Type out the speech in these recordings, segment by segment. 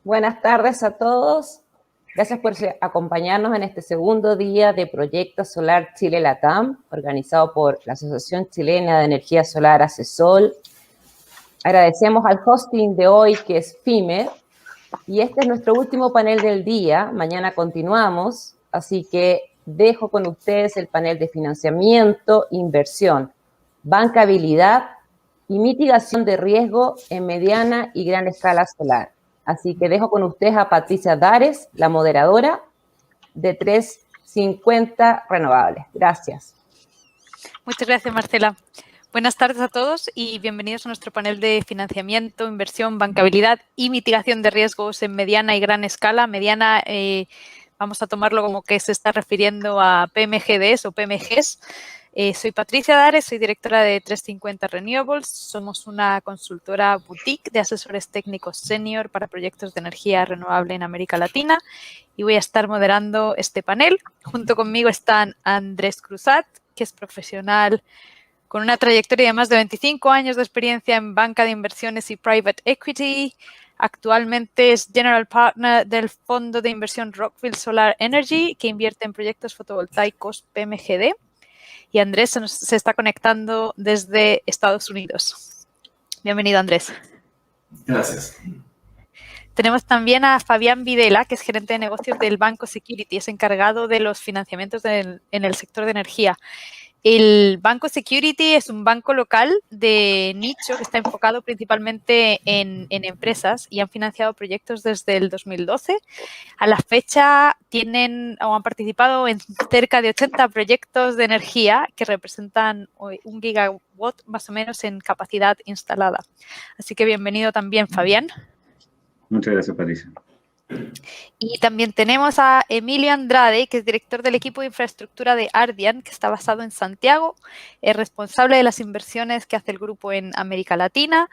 Buenas tardes a todos. Gracias por acompañarnos en este segundo día de Proyecto Solar Chile Latam, organizado por la Asociación Chilena de Energía Solar ACESOL. Agradecemos al hosting de hoy, que es FIME, y este es nuestro último panel del día. Mañana continuamos, así que dejo con ustedes el panel de financiamiento, inversión, bancabilidad y mitigación de riesgo en mediana y gran escala solar. Así que dejo con ustedes a Patricia Dares, la moderadora de 350 Renovables. Gracias. Muchas gracias, Marcela. Buenas tardes a todos y bienvenidos a nuestro panel de financiamiento, inversión, bancabilidad y mitigación de riesgos en mediana y gran escala. Mediana, vamos a tomarlo como que se está refiriendo a PMGDs o PMGs. Soy Patricia Dares, soy directora de 350 Renewables. Somos una consultora boutique de asesores técnicos senior para proyectos de energía renovable en América Latina y voy a estar moderando este panel. Junto conmigo están Andrés Cruzat, que es profesional con una trayectoria de más de 25 años de experiencia en banca de inversiones y private equity. Actualmente es General Partner del fondo de inversión Rockville Solar Energy, que invierte en proyectos fotovoltaicos PMGD. Y Andrés se está conectando desde Estados Unidos. Bienvenido, Andrés. Gracias. Tenemos también a Fabián Videla, que es gerente de negocios del Banco Security, es encargado de los financiamientos en el sector de energía. El Banco Security es un banco local de nicho que está enfocado principalmente en empresas y han financiado proyectos desde el 2012. A la fecha tienen o han participado en cerca de 80 proyectos de energía que representan 1 gigawatt más o menos en capacidad instalada. Así que bienvenido también, Fabián. Muchas gracias, Patricia. Y también tenemos a Emilio Andrade, que es director del equipo de infraestructura de Ardian, que está basado en Santiago, es responsable de las inversiones que hace el grupo en América Latina.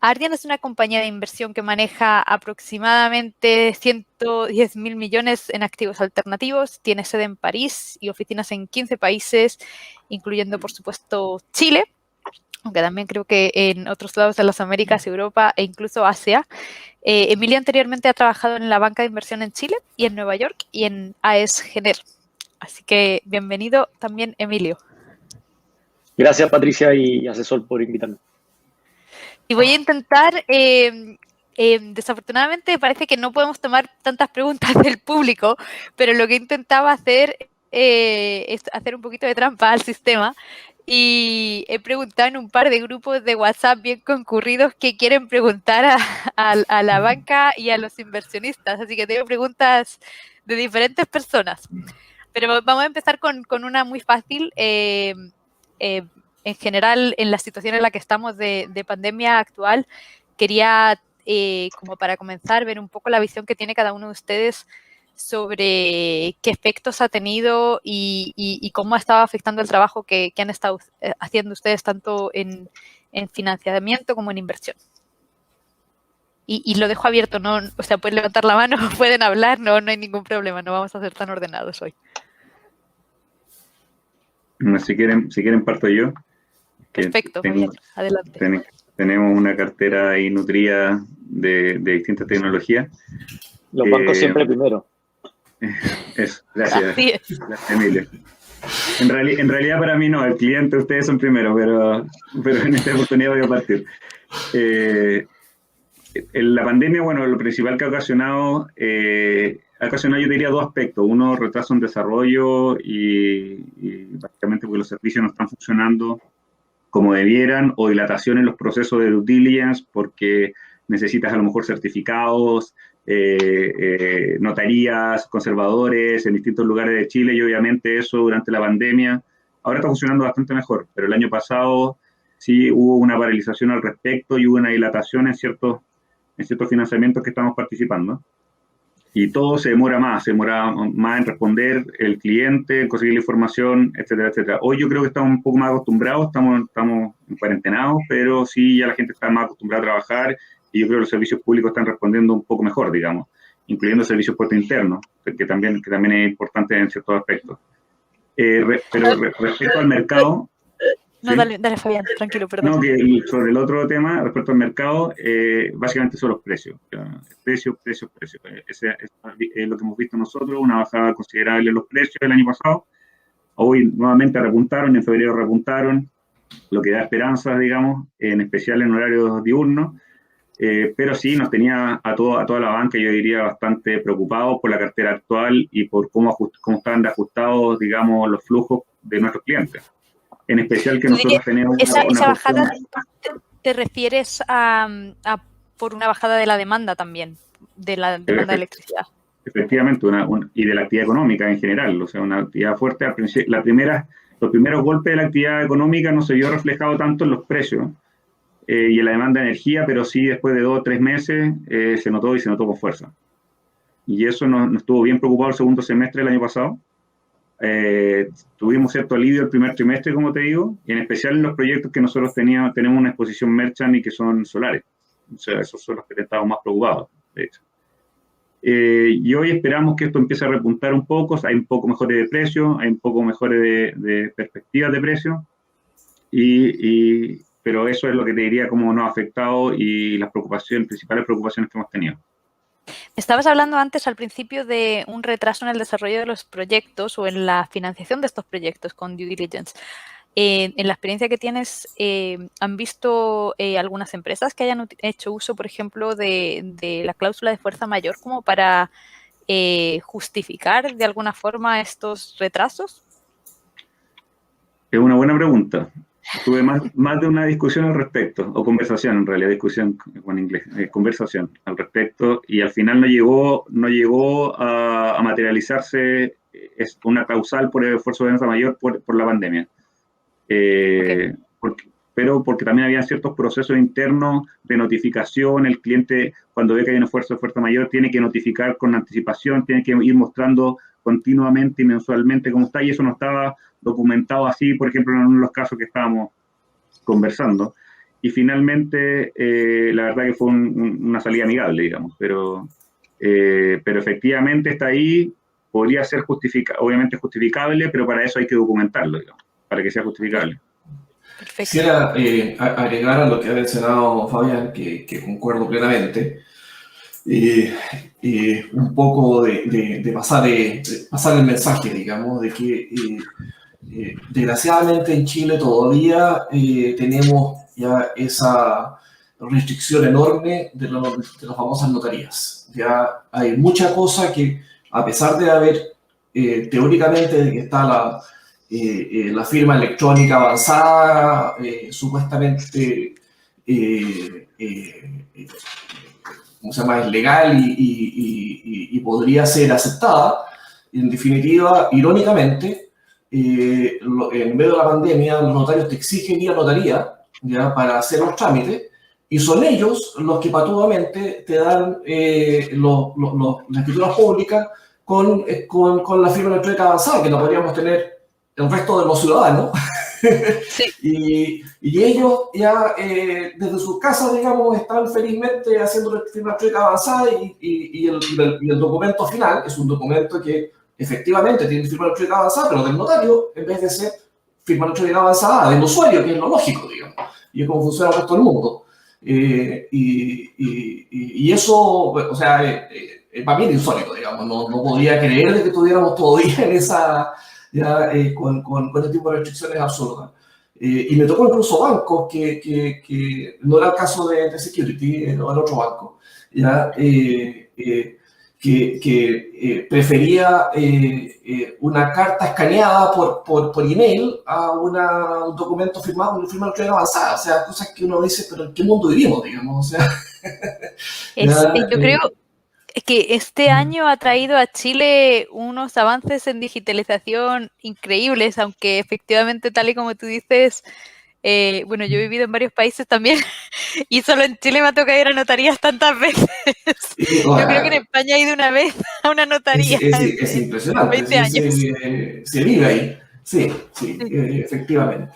Ardian es una compañía de inversión que maneja aproximadamente 110.000 millones en activos alternativos, tiene sede en París y oficinas en 15 países, incluyendo, por supuesto, Chile, aunque también creo que en otros lados de las Américas, Europa e incluso Asia. Emilio anteriormente ha trabajado en la banca de inversión en Chile y en Nueva York y en AES Gener. Así que bienvenido también, Emilio. Gracias, Patricia y Asesor, por invitarme. Y voy a intentar, desafortunadamente parece que no podemos tomar tantas preguntas del público, pero lo que intentaba hacer es hacer un poquito de trampa al sistema. Y he preguntado en un par de grupos de WhatsApp bien concurridos que quieren preguntar a la banca y a los inversionistas. Así que tengo preguntas de diferentes personas. Pero vamos a empezar con una muy fácil. En general, en la situación en la que estamos de pandemia actual, quería, como para comenzar, ver un poco la visión que tiene cada uno de ustedes sobre qué efectos ha tenido y cómo ha estado afectando el trabajo que han estado haciendo ustedes tanto en financiamiento como en inversión. Y lo dejo abierto, ¿no? O sea, pueden levantar la mano, pueden hablar, no hay ningún problema, no vamos a ser tan ordenados hoy. Si quieren parto yo. Perfecto, adelante. Tenemos una cartera ahí nutrida de distintas tecnologías. Los bancos siempre primero. Eso, gracias, gracias, Emilio. En realidad para mí no, el cliente, ustedes son primero, pero en esta oportunidad voy a partir. La pandemia, bueno, lo principal que ha ocasionado, yo diría dos aspectos. Uno, retraso en desarrollo y básicamente porque los servicios no están funcionando como debieran, o dilatación en los procesos de due diligence porque necesitas a lo mejor certificados, notarías, conservadores en distintos lugares de Chile, y obviamente eso durante la pandemia ahora está funcionando bastante mejor, pero el año pasado sí hubo una paralización al respecto y hubo una dilatación en ciertos financiamientos que estamos participando. Y todo se demora más en responder el cliente, en conseguir la información, etcétera, etcétera. Hoy yo creo que estamos un poco más acostumbrados, estamos en cuarentenados, pero sí ya la gente está más acostumbrada a trabajar y yo creo que los servicios públicos están respondiendo un poco mejor, digamos, incluyendo servicios puerto interno, que también es importante en ciertos aspectos. Pero respecto al mercado... No, ¿Sí? dale, Fabián, tranquilo, perdón. No, que sobre el otro tema, respecto al mercado, básicamente son los precios. Precios. Ese es lo que hemos visto nosotros, una bajada considerable en los precios el año pasado. Hoy nuevamente repuntaron, en febrero repuntaron, lo que da esperanzas, digamos, en especial en horarios diurnos. Pero sí nos tenía a toda la banca, yo diría, bastante preocupados por la cartera actual y por cómo están ajustados, digamos, los flujos de nuestros clientes. En especial que nosotros tenemos esa bajada, ¿te refieres a por una bajada de la demanda también, de la demanda de electricidad? Efectivamente, y de la actividad económica en general, o sea, una actividad fuerte. Los primeros golpes de la actividad económica no se vio reflejado tanto en los precios y en la demanda de energía, pero sí después de 2 o 3 meses se notó con fuerza. Y eso nos estuvo bien preocupado el segundo semestre del año pasado. Tuvimos cierto alivio el primer trimestre, como te digo, y en especial en los proyectos que nosotros tenemos una exposición merchant y que son solares. O sea, esos son los que estamos más preocupados, de hecho. Y hoy esperamos que esto empiece a repuntar un poco, hay un poco mejores de precio, hay un poco mejores de perspectivas de precio, pero eso es lo que te diría cómo nos ha afectado y las principales preocupaciones que hemos tenido. Estabas hablando antes al principio de un retraso en el desarrollo de los proyectos o en la financiación de estos proyectos con due diligence. En la experiencia que tienes, ¿han visto algunas empresas que hayan hecho uso, por ejemplo, de la cláusula de fuerza mayor como para justificar de alguna forma estos retrasos? Es una buena pregunta. Tuve más de una discusión al respecto, o conversación en realidad, discusión con inglés, conversación al respecto, y al final no llegó a materializarse una causal por el esfuerzo de fuerza mayor por la pandemia. Okay. Pero porque también había ciertos procesos internos de notificación, el cliente cuando ve que hay un esfuerzo de fuerza mayor tiene que notificar con anticipación, tiene que ir mostrando continuamente y mensualmente cómo está, y eso no estaba documentado así, por ejemplo, en uno de los casos que estábamos conversando, y finalmente la verdad que fue una salida amigable, digamos, pero efectivamente está ahí, podría ser obviamente justificable, pero para eso hay que documentarlo, digamos, para que sea justificable. Perfecto. Quisiera agregar a lo que ha mencionado Fabián, que concuerdo plenamente, un poco de pasar el mensaje, digamos, de que desgraciadamente en Chile todavía tenemos ya esa restricción enorme de las famosas notarías. Ya hay mucha cosa que, a pesar de haber teóricamente que está la firma electrónica avanzada, supuestamente ¿cómo se llama? Es legal y podría ser aceptada. En definitiva, irónicamente, en medio de la pandemia, los notarios te exigen ir a notaría ya para hacer los trámites, y son ellos los que patuamente te dan las escrituras públicas con la firma electrónica avanzada, que no podríamos tener el resto de los ciudadanos. Sí. y ellos ya desde sus casas, digamos, están felizmente haciendo la firma electrónica avanzada y el documento final es un documento que efectivamente tiene firma electrónica avanzada, pero del notario, en vez de ser firma electrónica avanzada del usuario, que es lo lógico, digamos, y es como funciona el resto del mundo. Y eso, o sea, para mí es insólito, digamos, no podía creer de que estuviéramos todavía en esa, ya, con este tipo de restricciones absurdas. Y me tocó incluso bancos que no era el caso de Security, no era otro banco, ya, que prefería una carta escaneada por email a un documento firmado con una firma electrónica avanzada. O sea, cosas que uno dice, pero ¿en qué mundo vivimos, digamos? O sea, yo creo que este año ha traído a Chile unos avances en digitalización increíbles, aunque efectivamente, tal y como tú dices, bueno, yo he vivido en varios países también y solo en Chile me ha tocado ir a notarías tantas veces. Yo creo que en España he ido una vez a una notaría. Es impresionante. 20 años. Se vive ahí. Sí, efectivamente.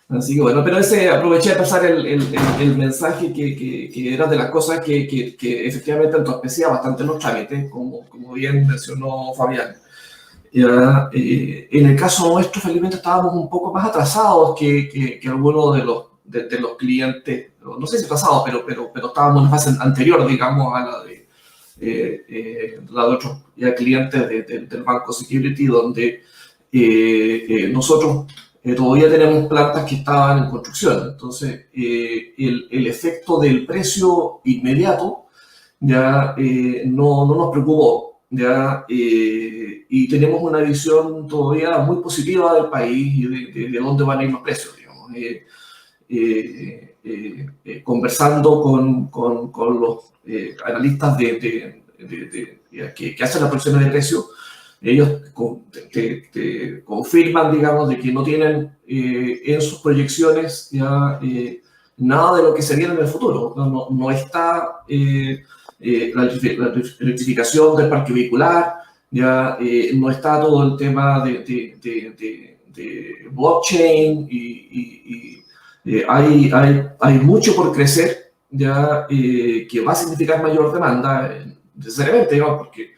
Así que bueno, pero aproveché de pasar el mensaje que era de las cosas que efectivamente entorpecía bastante los trámites, como bien mencionó Fabián. ¿ya? En el caso nuestro, felizmente, estábamos un poco más atrasados que algunos de los clientes, no sé si atrasados, pero estábamos en una fase anterior, digamos, a la de otros ya clientes del Banco Security, donde nosotros todavía tenemos plantas que estaban en construcción. Entonces, el efecto del precio inmediato ya no nos preocupó, ya, y tenemos una visión todavía muy positiva del país y de dónde van a ir los precios, digamos. Conversando con los analistas que hacen las proyecciones de precios, ellos te confirman, digamos, de que no tienen en sus proyecciones ya nada de lo que se viene en el futuro. No está la electrificación del parque vehicular, ya no está todo el tema de blockchain y hay mucho por crecer, ya que va a significar mayor demanda, necesariamente, digamos, porque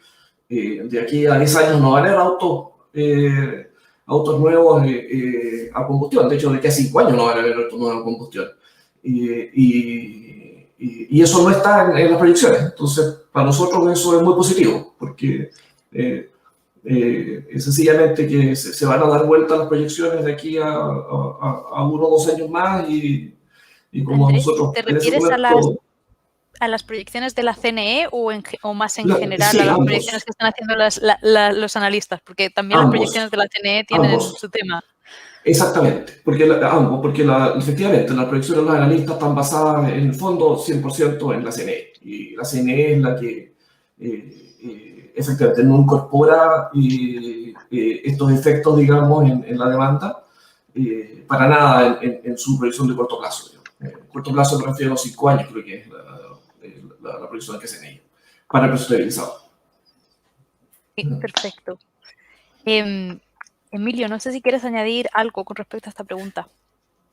de aquí a 10 años no van a haber autos nuevos a combustión. De hecho, de aquí a 5 años no van a haber autos nuevos a combustión. Y eso no está en las proyecciones. Entonces, para nosotros eso es muy positivo, porque sencillamente que se van a dar vuelta las proyecciones de aquí a 1 o 2 años más y como Andrés, nosotros... ¿te refieres a las proyecciones de la CNE o más en general sí, a las ambos. proyecciones que están haciendo los analistas? Porque también Ambos. las proyecciones de la CNE tienen Ambos. su tema. Exactamente, porque efectivamente las proyecciones de los analistas están basadas en el fondo 100% en la CNE, y la CNE es la que efectivamente no incorpora estos efectos, digamos, en la demanda para nada en su proyección de corto plazo. Corto plazo me refiero a los 5 años, creo que es la proyección que hacen ellos, para el precio estabilizado. Sí, perfecto. Emilio, no sé si quieres añadir algo con respecto a esta pregunta.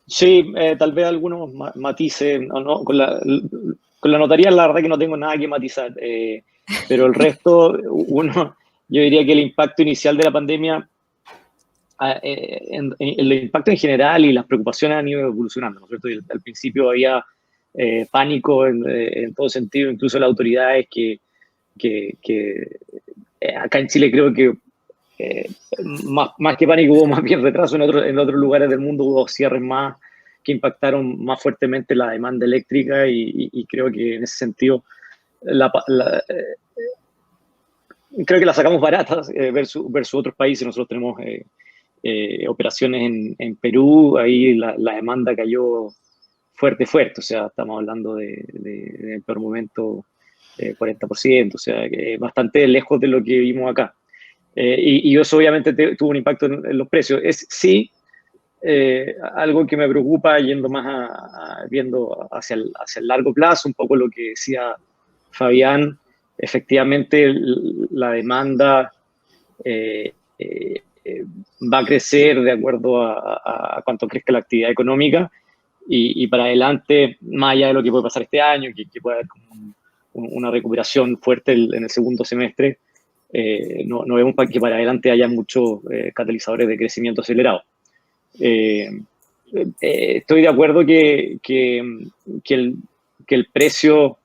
Sí, tal vez algunos matices. No, con la notaría la verdad que no tengo nada que matizar, pero el resto, yo diría que el impacto inicial de la pandemia, el impacto en general y las preocupaciones han ido evolucionando, ¿no es cierto? Al principio había pánico en todo sentido, incluso las autoridades que acá en Chile creo que más que pánico hubo más bien retraso. En otros lugares del mundo hubo cierres más que impactaron más fuertemente la demanda eléctrica y creo que en ese sentido creo que la sacamos baratas versus otros países. Nosotros tenemos operaciones en Perú, ahí la demanda cayó fuerte, o sea, estamos hablando de en el peor momento 40%, o sea, bastante lejos de lo que vimos acá. Y eso obviamente tuvo un impacto en los precios. Sí, algo que me preocupa yendo más viendo hacia el largo plazo, un poco lo que decía Fabián, efectivamente la demanda va a crecer de acuerdo a cuánto crezca la actividad económica y para adelante, más allá de lo que puede pasar este año, que puede haber como una recuperación fuerte en el segundo semestre, no vemos que para adelante haya muchos catalizadores de crecimiento acelerado. Estoy de acuerdo que el precio,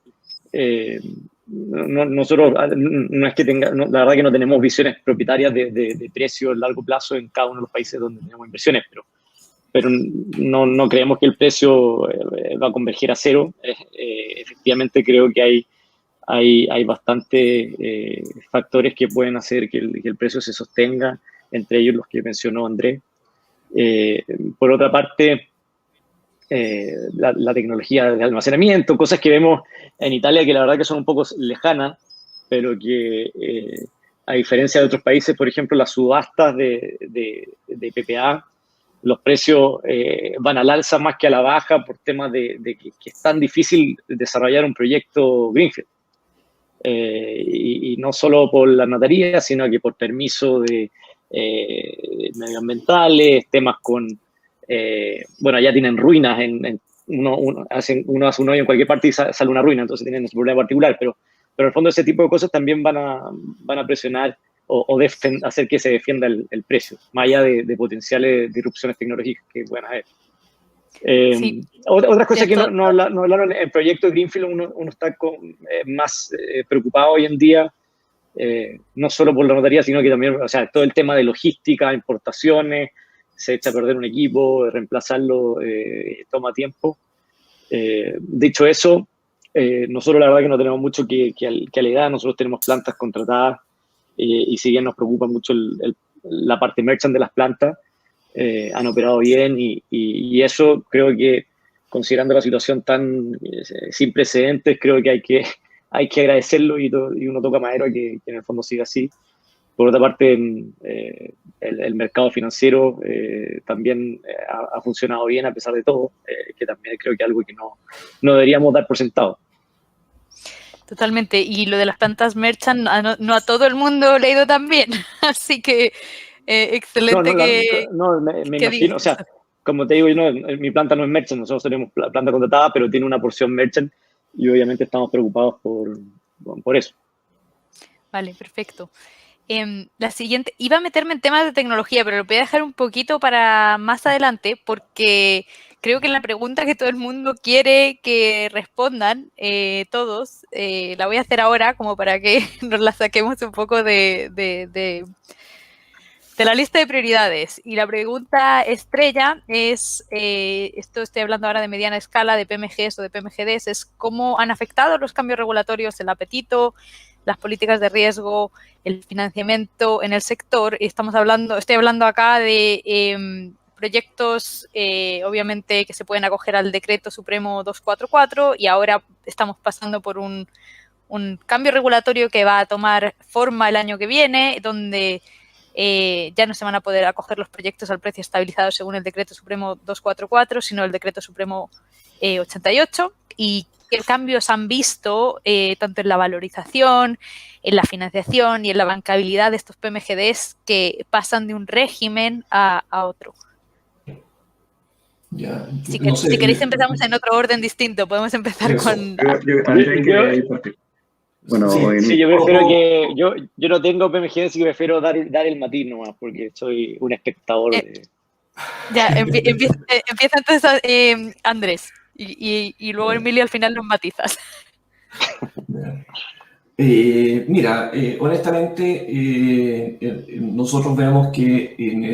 nosotros no es que la verdad que no tenemos visiones propietarias de precio a largo plazo en cada uno de los países donde tenemos inversiones, pero no creemos que el precio va a converger a cero. Efectivamente creo que hay bastantes factores que pueden hacer que el precio se sostenga, entre ellos los que mencionó Andrés. Por otra parte, la tecnología de almacenamiento, cosas que vemos en Italia que la verdad que son un poco lejanas, pero que a diferencia de otros países, por ejemplo, las subastas de PPA, los precios van al alza más que a la baja por temas de que es tan difícil desarrollar un proyecto greenfield. Y no solo por la notaría, sino que por permiso de medioambientales, temas con, bueno, ya tienen ruinas, uno hace un hoyo en cualquier parte y sale una ruina, entonces tienen ese problema particular, pero en el fondo ese tipo de cosas también van a presionar hacer que se defienda el precio, más allá de potenciales disrupciones tecnológicas que puedan haber. Sí. Otras cosas que no hablaron en el proyecto de Greenfield, uno está más preocupado hoy en día, no solo por la notaría, sino que también, o sea, todo el tema de logística, importaciones, se echa a perder un equipo, reemplazarlo toma tiempo. Dicho eso, nosotros la verdad que no tenemos mucho que alegar, nosotros tenemos plantas contratadas y si bien nos preocupa mucho la parte merchant de las plantas, han operado bien y eso creo que, considerando la situación tan sin precedentes, creo que hay que agradecerlo y uno toca madera que en el fondo siga así. Por otra parte, el mercado financiero también ha funcionado bien a pesar de todo, que también creo que es algo que no deberíamos dar por sentado. Totalmente. Y lo de las plantas merchant, no a todo el mundo le ha ido tan bien. Así que excelente me imagino, o sea, como te digo, mi planta no es merchant, nosotros tenemos planta contratada, pero tiene una porción merchant y obviamente estamos preocupados por eso. Vale, perfecto. La siguiente, iba a meterme en temas de tecnología, pero lo voy a dejar un poquito para más adelante porque creo que la pregunta que todo el mundo quiere que respondan todos, la voy a hacer ahora como para que nos la saquemos un poco de la lista de prioridades. Y la pregunta estrella es, esto estoy hablando ahora de mediana escala, de PMGs o de PMGDs, es cómo han afectado los cambios regulatorios el apetito, las políticas de riesgo, el financiamiento en el sector. Y estoy hablando acá de proyectos, obviamente, que se pueden acoger al Decreto Supremo 244 y ahora estamos pasando por un cambio regulatorio que va a tomar forma el año que viene, donde ya no se van a poder acoger los proyectos al precio estabilizado según el Decreto Supremo 244, sino el Decreto Supremo 88, y qué cambios han visto tanto en la valorización, en la financiación y en la bancabilidad de estos PMGDs que pasan de un régimen a otro. Ya, Si queréis empezamos en otro orden distinto, podemos empezar con... Bueno, sí, yo prefiero yo no tengo PMG, así que prefiero dar el matiz nomás, porque soy un espectador. Ya, empieza entonces Andrés, y luego Emilio al final nos matizas. Mira, honestamente, nosotros vemos que en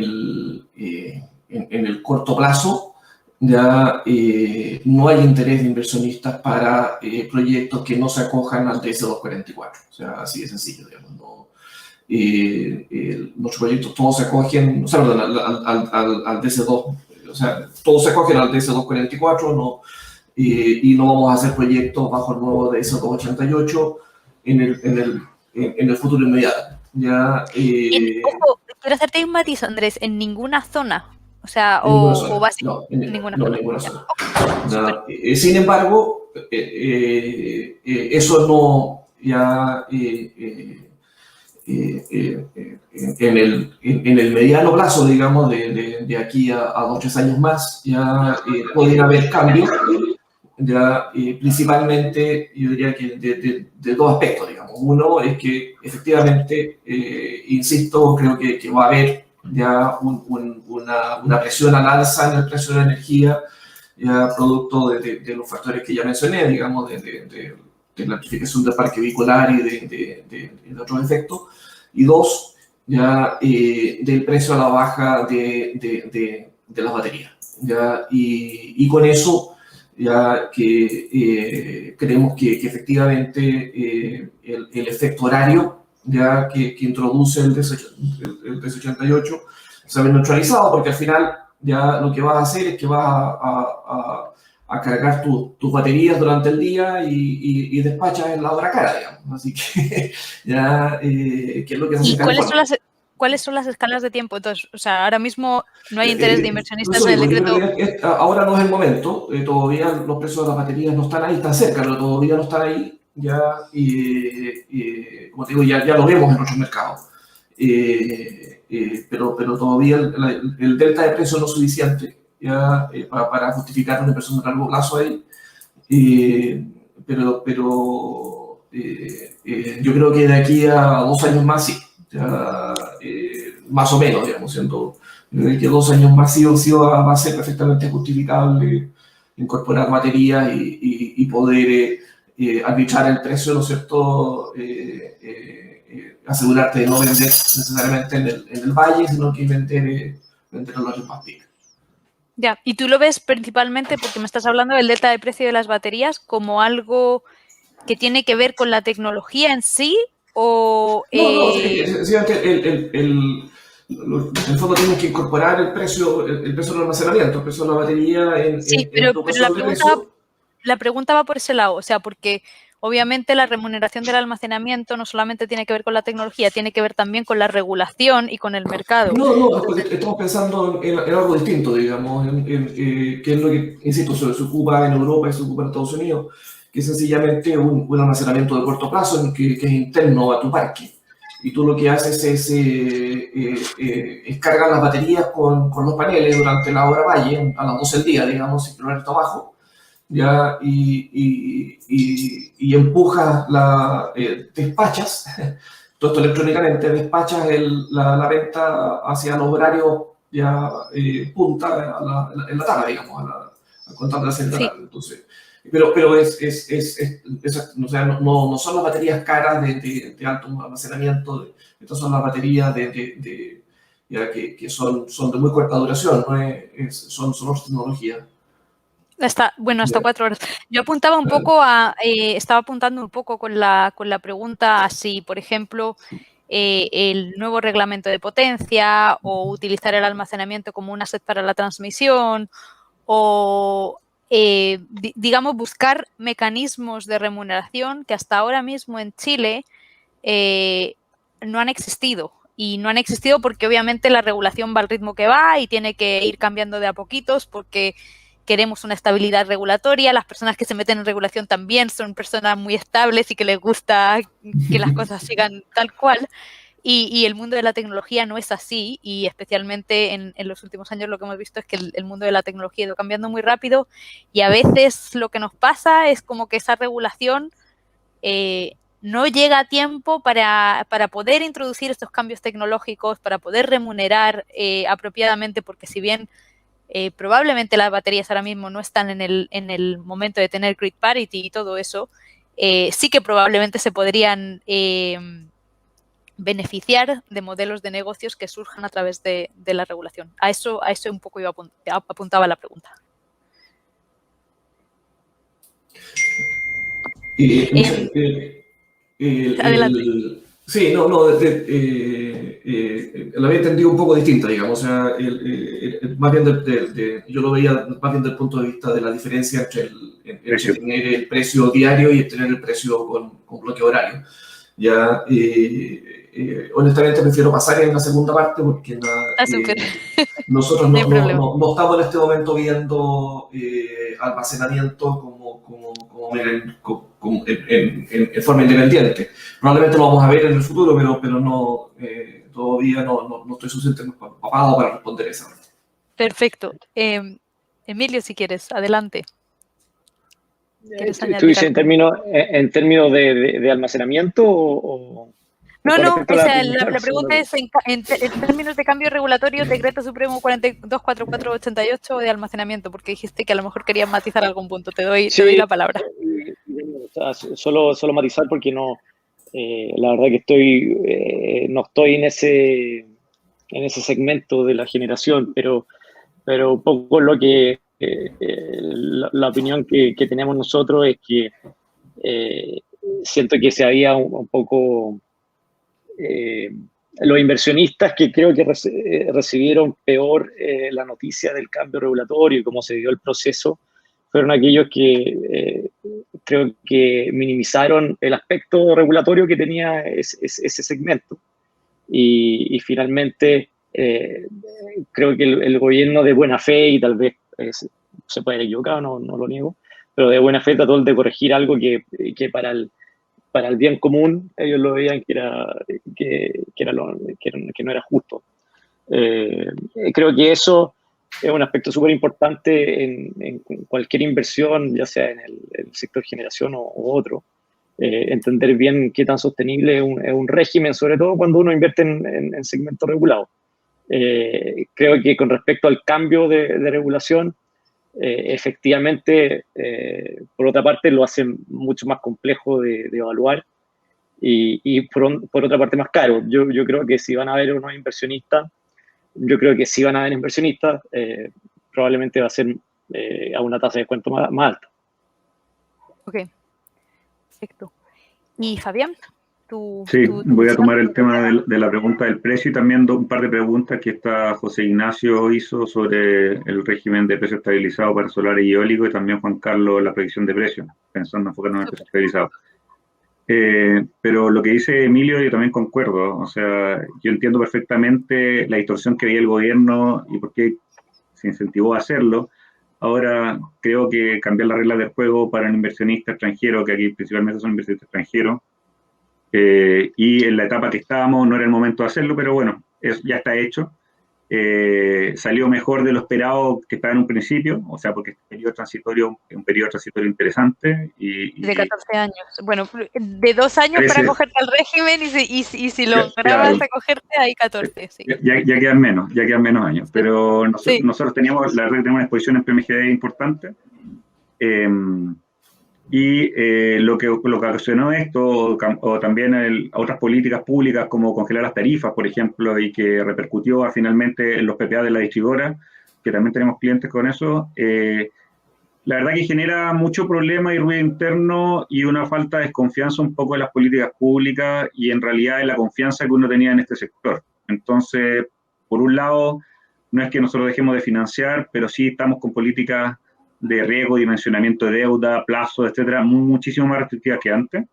el corto plazo ya no hay interés de inversionistas para proyectos que no se acojan al DS-244. O sea, así de sencillo, digamos. Nuestros proyectos todos se acogen, o sea, al DS-2, o sea, todos se acogen al DS-244, y no vamos a hacer proyectos bajo el nuevo DS-288 en el futuro inmediato. Ya, ojo, quiero hacerte un matiz, Andrés, en ninguna zona. O sea, o básicamente en ninguna zona. Sin embargo, eso no ya en el mediano plazo, digamos, de aquí a 2 o 3 años más, ya pueden haber cambios, ya principalmente, yo diría que de 2 aspectos, digamos. Uno es que efectivamente, insisto, creo que va a haber ya una presión al alza en el precio de la energía, ya producto de los factores que ya mencioné, digamos, de la electrificación del parque vehicular y de otros efectos. Y 2, ya del precio a la baja de las baterías. ¿Ya? Y con eso, ya que creemos que efectivamente el efecto horario ya que introduce el DS-88 se ve neutralizado, porque al final ya lo que vas a hacer es que vas a cargar tus baterías durante el día y despachas en la otra cara, digamos. Así que ya, ¿qué es lo que se hace? ¿Y cuáles son las escalas de tiempo? Entonces, o sea, ahora mismo no hay interés de inversionistas en el decreto. Ahora no es el momento, todavía los precios de las baterías no están ahí, están cerca, pero todavía no están ahí. Ya, como te digo, ya lo vemos en otros mercados. Pero todavía el delta de precio no es suficiente ya, para justificar una inversión de largo plazo ahí. Pero yo creo que de aquí a 2 años más sí. ya, más o menos, digamos, siendo que 2 años más sí va a ser perfectamente justificable incorporar baterías y poder arbitrar el precio, ¿no es cierto? Asegurarte de no vender necesariamente en el valle, sino que vender en los repartidos. Ya, y tú lo ves principalmente porque me estás hablando del delta de precio de las baterías como algo que tiene que ver con la tecnología en sí o... No, sencillamente en el fondo tienes que incorporar el precio del almacenamiento, el precio de la batería Sí, en pero tu ecuación de precio. la pregunta va por ese lado, o sea, porque obviamente la remuneración del almacenamiento no solamente tiene que ver con la tecnología, tiene que ver también con la regulación y con el mercado. No, porque estamos pensando en algo distinto, digamos, que es lo que, insisto, se ocupa en Europa y se ocupa en Estados Unidos, que es sencillamente un almacenamiento de corto plazo que es interno a tu parque. Y tú lo que haces es cargar las baterías con los paneles durante la hora valle, a las 12 del día, digamos, sin poner esto abajo, ¿ya? Y empujas, despachas, todo esto electrónicamente, despachas la venta hacia los horarios ya punta en la tarde, digamos, al contar de las 6 de la tarde. Entonces, pero o sea, no son las baterías caras de alto almacenamiento, estas son las baterías ya que son de muy corta duración, ¿no? Son otras tecnologías. Hasta 4 horas. Yo apuntaba un poco estaba apuntando un poco con la pregunta a si, por ejemplo, el nuevo reglamento de potencia o utilizar el almacenamiento como un asset para la transmisión o, digamos, buscar mecanismos de remuneración que hasta ahora mismo en Chile no han existido. Y no han existido porque obviamente la regulación va al ritmo que va y tiene que ir cambiando de a poquitos porque queremos una estabilidad regulatoria. Las personas que se meten en regulación también son personas muy estables y que les gusta que las cosas sigan tal cual. Y el mundo de la tecnología no es así, y especialmente en los últimos años lo que hemos visto es que el mundo de la tecnología ha ido cambiando muy rápido y a veces lo que nos pasa es como que esa regulación no llega a tiempo para poder introducir estos cambios tecnológicos, para poder remunerar apropiadamente, porque si bien probablemente las baterías ahora mismo no están en el momento de tener grid parity y todo eso, sí que probablemente se podrían beneficiar de modelos de negocios que surjan a través de la regulación. A eso un poco yo apuntaba la pregunta. Adelante. Sí, lo había entendido un poco distinta, digamos. O sea, más bien yo lo veía más bien del punto de vista de la diferencia entre tener el precio diario y tener el precio con bloque horario. Ya, honestamente prefiero pasar en la segunda parte porque nosotros no estamos en este momento viendo almacenamiento en forma independiente. Probablemente lo vamos a ver en el futuro, pero no, todavía no estoy suficientemente empapado para responder esa. Perfecto. Emilio, si quieres, adelante. ¿Tú dices en términos de almacenamiento o...? No, la pregunta es en términos de cambio regulatorio, Decreto Supremo 424488 de almacenamiento, porque dijiste que a lo mejor querías matizar algún punto. Te doy la palabra. Solo matizar porque la verdad que no estoy en ese segmento de la generación, pero un poco lo que la opinión que tenemos nosotros es que siento que se había un poco los inversionistas que creo que recibieron peor la noticia del cambio regulatorio y cómo se dio el proceso, fueron aquellos que creo que minimizaron el aspecto regulatorio que tenía ese segmento. Y finalmente creo que el gobierno de buena fe, y tal vez se puede haber equivocado, no lo niego, pero de buena fe trató de corregir algo que para el bien común ellos lo veían que no era justo. Creo que eso es un aspecto súper importante en cualquier inversión, ya sea en el sector generación o otro, entender bien qué tan sostenible es un régimen, sobre todo cuando uno invierte en segmentos regulados. Creo que con respecto al cambio de regulación, efectivamente, por otra parte, lo hace mucho más complejo de evaluar y por otra parte más caro. Yo creo que si van a haber unos inversionistas, probablemente va a ser a una tasa de descuento más alta. Ok, perfecto. ¿Y Fabián? Sí, voy a tomar el tema de la pregunta del precio y también un par de preguntas que José Ignacio hizo sobre el régimen de precio estabilizado para solar y eólico, y también Juan Carlos la predicción de precios, pensando enfocarnos en el precio estabilizado. Pero lo que dice Emilio yo también concuerdo, o sea, yo entiendo perfectamente la distorsión que veía el gobierno y por qué se incentivó a hacerlo. Ahora creo que cambiar las reglas del juego para un inversionista extranjero, que aquí principalmente son inversionistas extranjeros, y en la etapa que estábamos no era el momento de hacerlo, pero bueno, ya está hecho. Salió mejor de lo esperado que estaba en un principio, o sea, porque es un periodo transitorio interesante. De 14 años. Bueno, de 2 años para acogerte al régimen y si lograbas acogerte, hay 14, sí. Ya quedan menos años, pero nosotros teníamos una exposición en PMGD importante. Lo que ocasionó esto, o también otras políticas públicas como congelar las tarifas, por ejemplo, y que repercutió finalmente en los PPA de la distribuidora, que también tenemos clientes con eso, la verdad que genera mucho problema y ruido interno y una falta de desconfianza un poco en las políticas públicas y en realidad en la confianza que uno tenía en este sector. Entonces, por un lado, no es que nosotros dejemos de financiar, pero sí estamos con políticas de riesgo, dimensionamiento de deuda, plazo, etcétera, muchísimo más restrictivas que antes.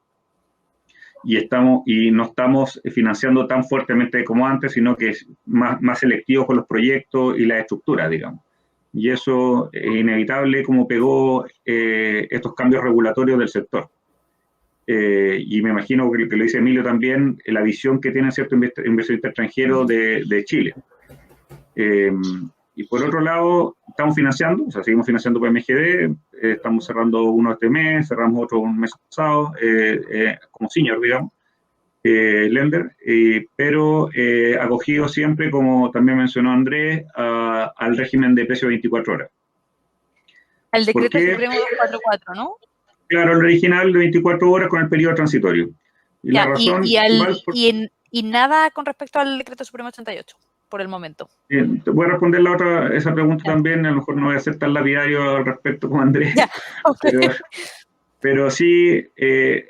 Y no estamos financiando tan fuertemente como antes, sino que es más selectivos con los proyectos y la estructura, digamos. Y eso es inevitable como pegó estos cambios regulatorios del sector. Y me imagino que lo dice Emilio también, la visión que tienen ciertos inversionistas extranjeros de Chile. Y por otro lado, estamos financiando, o sea, seguimos financiando por MGD, estamos cerrando uno este mes, cerramos otro un mes pasado, como senior, digamos, lender, pero acogido siempre, como también mencionó Andrés, al régimen de precio 24 horas. El decreto supremo 244, ¿no? Claro, el original de 24 horas con el periodo transitorio. Y ya, la razón... y nada con respecto al decreto supremo 88, por el momento. Te voy a responder esa pregunta también, a lo mejor no voy a ser tan lapidario al respecto como Andrés, okay. pero sí,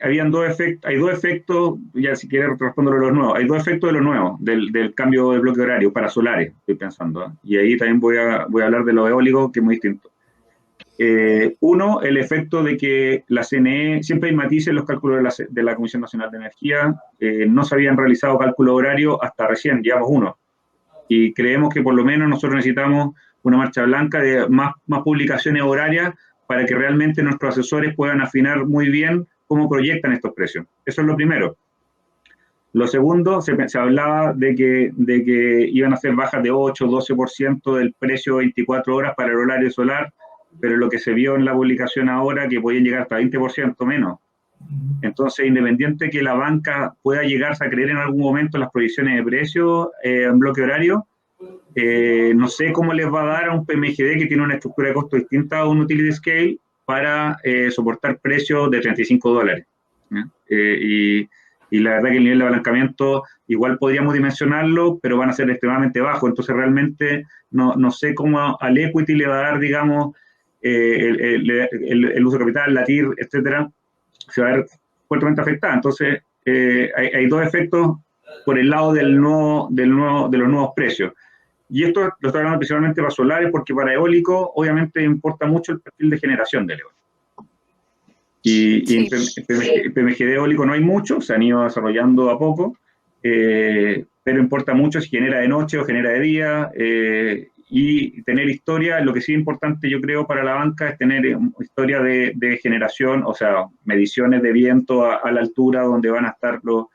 hay dos efectos, ya si quieres responder los nuevos, hay dos efectos de los nuevos, del cambio de bloque horario para solares, estoy pensando, y ahí también voy a hablar de lo eólico, que es muy distinto. Uno, el efecto de que la CNE, siempre hay matices en los cálculos de la Comisión Nacional de Energía, no se habían realizado cálculos horarios hasta recién, llevamos uno. Y creemos que por lo menos nosotros necesitamos una marcha blanca de más publicaciones horarias para que realmente nuestros asesores puedan afinar muy bien cómo proyectan estos precios. Eso es lo primero. Lo segundo, se hablaba de que iban a ser bajas de 8 o 12% del precio 24 horas para el horario solar, pero lo que se vio en la publicación ahora que podían llegar hasta 20% menos. Entonces, independiente que la banca pueda llegarse a creer en algún momento en las proyecciones de precios en bloque horario, no sé cómo les va a dar a un PMGD que tiene una estructura de costo distinta a un utility scale para soportar precios de $35. Y la verdad que el nivel de apalancamiento igual podríamos dimensionarlo, pero van a ser extremadamente bajos. Entonces, realmente no sé cómo al equity le va a dar, digamos, el uso de capital, la TIR, etcétera, se va a ver fuertemente afectada. Entonces, hay dos efectos por el lado de los nuevos precios. Y esto lo estoy hablando principalmente para solares, porque para eólico, obviamente, importa mucho el perfil de generación del eólico. Y en PMGD eólico no hay mucho, se han ido desarrollando a poco, pero importa mucho si genera de noche o genera de día, y tener historia. Lo que sí es importante, yo creo, para la banca es tener historia de generación, o sea, mediciones de viento a la altura donde van a estar los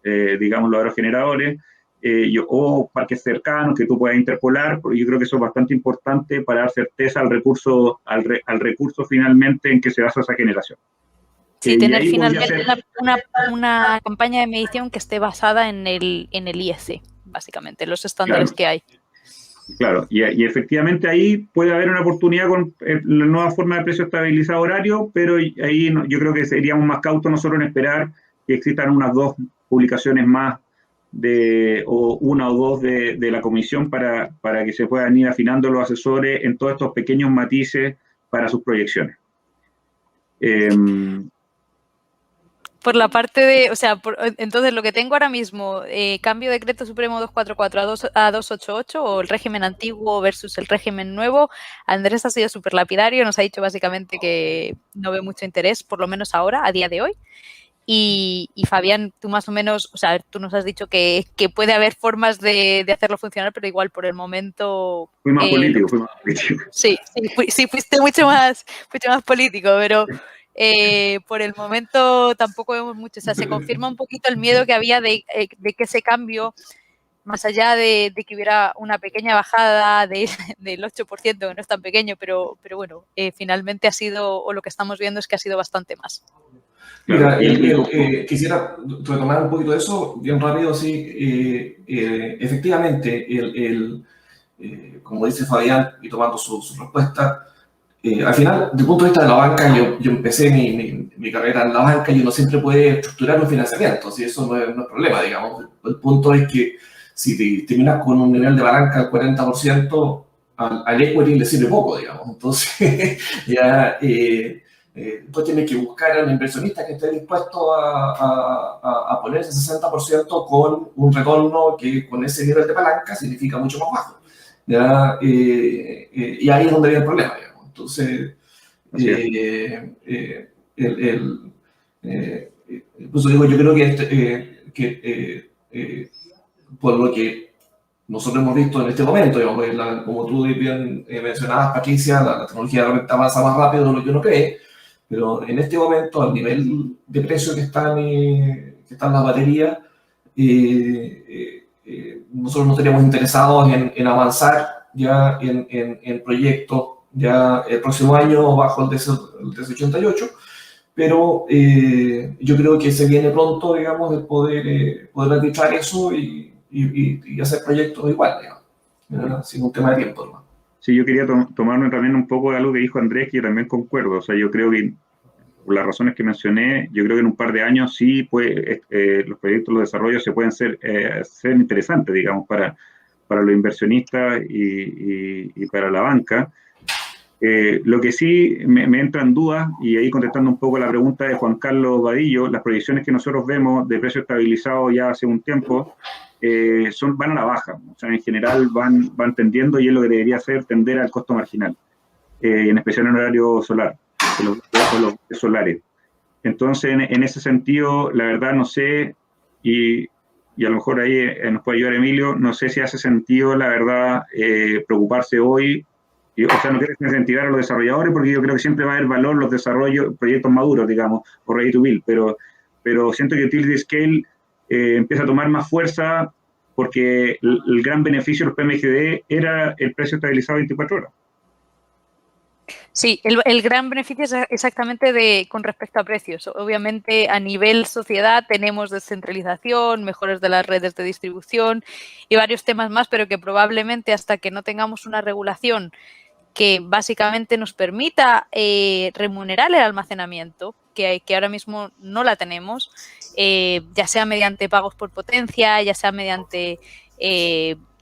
aerogeneradores, o parques cercanos que tú puedas interpolar, porque yo creo que eso es bastante importante para dar certeza al recurso finalmente en que se basa esa generación. Sí, tener finalmente una campaña de medición que esté basada en el IEC, básicamente, los estándares que hay. Claro, y efectivamente ahí puede haber una oportunidad con la nueva forma de precio estabilizado horario, pero ahí yo creo que seríamos más cautos nosotros en esperar que existan unas 2 publicaciones más o una o 2 de la comisión para que se puedan ir afinando los asesores en todos estos pequeños matices para sus proyecciones. Por la parte de, o sea, entonces lo que tengo ahora mismo, cambio decreto supremo 244 a 288 o el régimen antiguo versus el régimen nuevo. Andrés ha sido súper lapidario, nos ha dicho básicamente que no ve mucho interés, por lo menos ahora, a día de hoy. Y Fabián, tú más o menos, o sea, tú nos has dicho que puede haber formas de hacerlo funcionar, pero igual por el momento... Fui más político. Sí, fuiste mucho más político, pero... por el momento tampoco vemos mucho, o sea, se confirma un poquito el miedo que había de que ese cambio, más allá de que hubiera una pequeña bajada del 8%, que no es tan pequeño, pero bueno, finalmente ha sido, o lo que estamos viendo es que ha sido bastante más. Mira, quisiera retomar un poquito de eso, bien rápido, sí. Efectivamente, como dice Fabián, y tomando su respuesta, al final, desde el punto de vista de la banca, yo empecé mi carrera en la banca y uno siempre puede estructurar un financiamiento, ¿sí? Eso no es problema, digamos. El punto es que si terminas con un nivel de palanca del 40%, al equity le sirve poco, digamos. Entonces, ya tú tienes que buscar a un inversionista que esté dispuesto a poner ese 60% con un retorno que con ese nivel de palanca significa mucho más bajo. ¿Ya? Y ahí es donde viene el problema, digamos. Entonces, pues digo, yo creo que por lo que nosotros hemos visto en este momento, digamos, como tú bien mencionabas, Patricia, la tecnología realmente avanza más rápido de lo que uno cree, pero en este momento, al nivel de precio que están las baterías, nosotros no estaríamos interesados en avanzar ya en proyectos ya el próximo año bajo el DS88, pero yo creo que se viene pronto, digamos, el poder arbitrar eso y hacer proyectos igual, digamos, sin un tema de tiempo, ¿no? Sí, yo quería tomarme también un poco de algo que dijo Andrés, que yo también concuerdo. O sea, yo creo que, por las razones que mencioné, yo creo que en un par de años sí los proyectos, los desarrollos se pueden ser interesantes, digamos, para los inversionistas y para la banca. Lo que sí me entra en duda, y ahí contestando un poco la pregunta de Juan Carlos Vadillo, las proyecciones que nosotros vemos de precio estabilizado ya hace un tiempo van a la baja. O sea, en general van tendiendo, y es lo que debería hacer, tender al costo marginal, en especial en horario solar, los solares. Entonces, en ese sentido, la verdad no sé, y a lo mejor ahí nos puede ayudar Emilio, no sé si hace sentido, la verdad, preocuparse hoy. O sea, no quiero incentivar a los desarrolladores, porque yo creo que siempre va a haber valor los proyectos maduros, digamos, o ready to build, pero siento que utility scale empieza a tomar más fuerza, porque el gran beneficio de los PMGD era el precio estabilizado 24 horas. Sí, el gran beneficio es exactamente con respecto a precios. Obviamente, a nivel sociedad tenemos descentralización, mejoras de las redes de distribución y varios temas más, pero que probablemente hasta que no tengamos una regulación que básicamente nos permita remunerar el almacenamiento, que ahora mismo no la tenemos, ya sea mediante pagos por potencia, ya sea mediante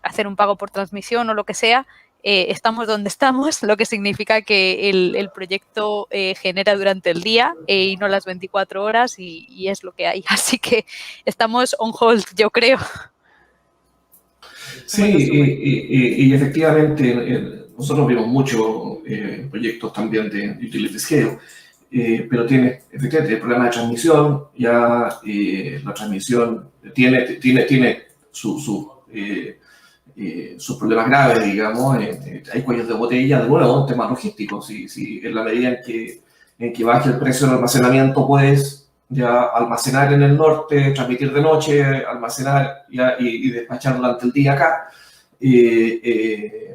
hacer un pago por transmisión o lo que sea, estamos donde estamos, lo que significa que el proyecto genera durante el día y no las 24 horas y es lo que hay. Así que estamos on hold, yo creo. Sí, y efectivamente nosotros vimos muchos proyectos también de utility scale, pero tiene efectivamente el problema de transmisión. Ya la transmisión tiene sus problemas graves, digamos. Hay cuellos de botella, de nuevo, temas logísticos. Si en la medida en que baje el precio del almacenamiento, puedes ya almacenar en el norte, transmitir de noche, almacenar y despachar durante el día acá.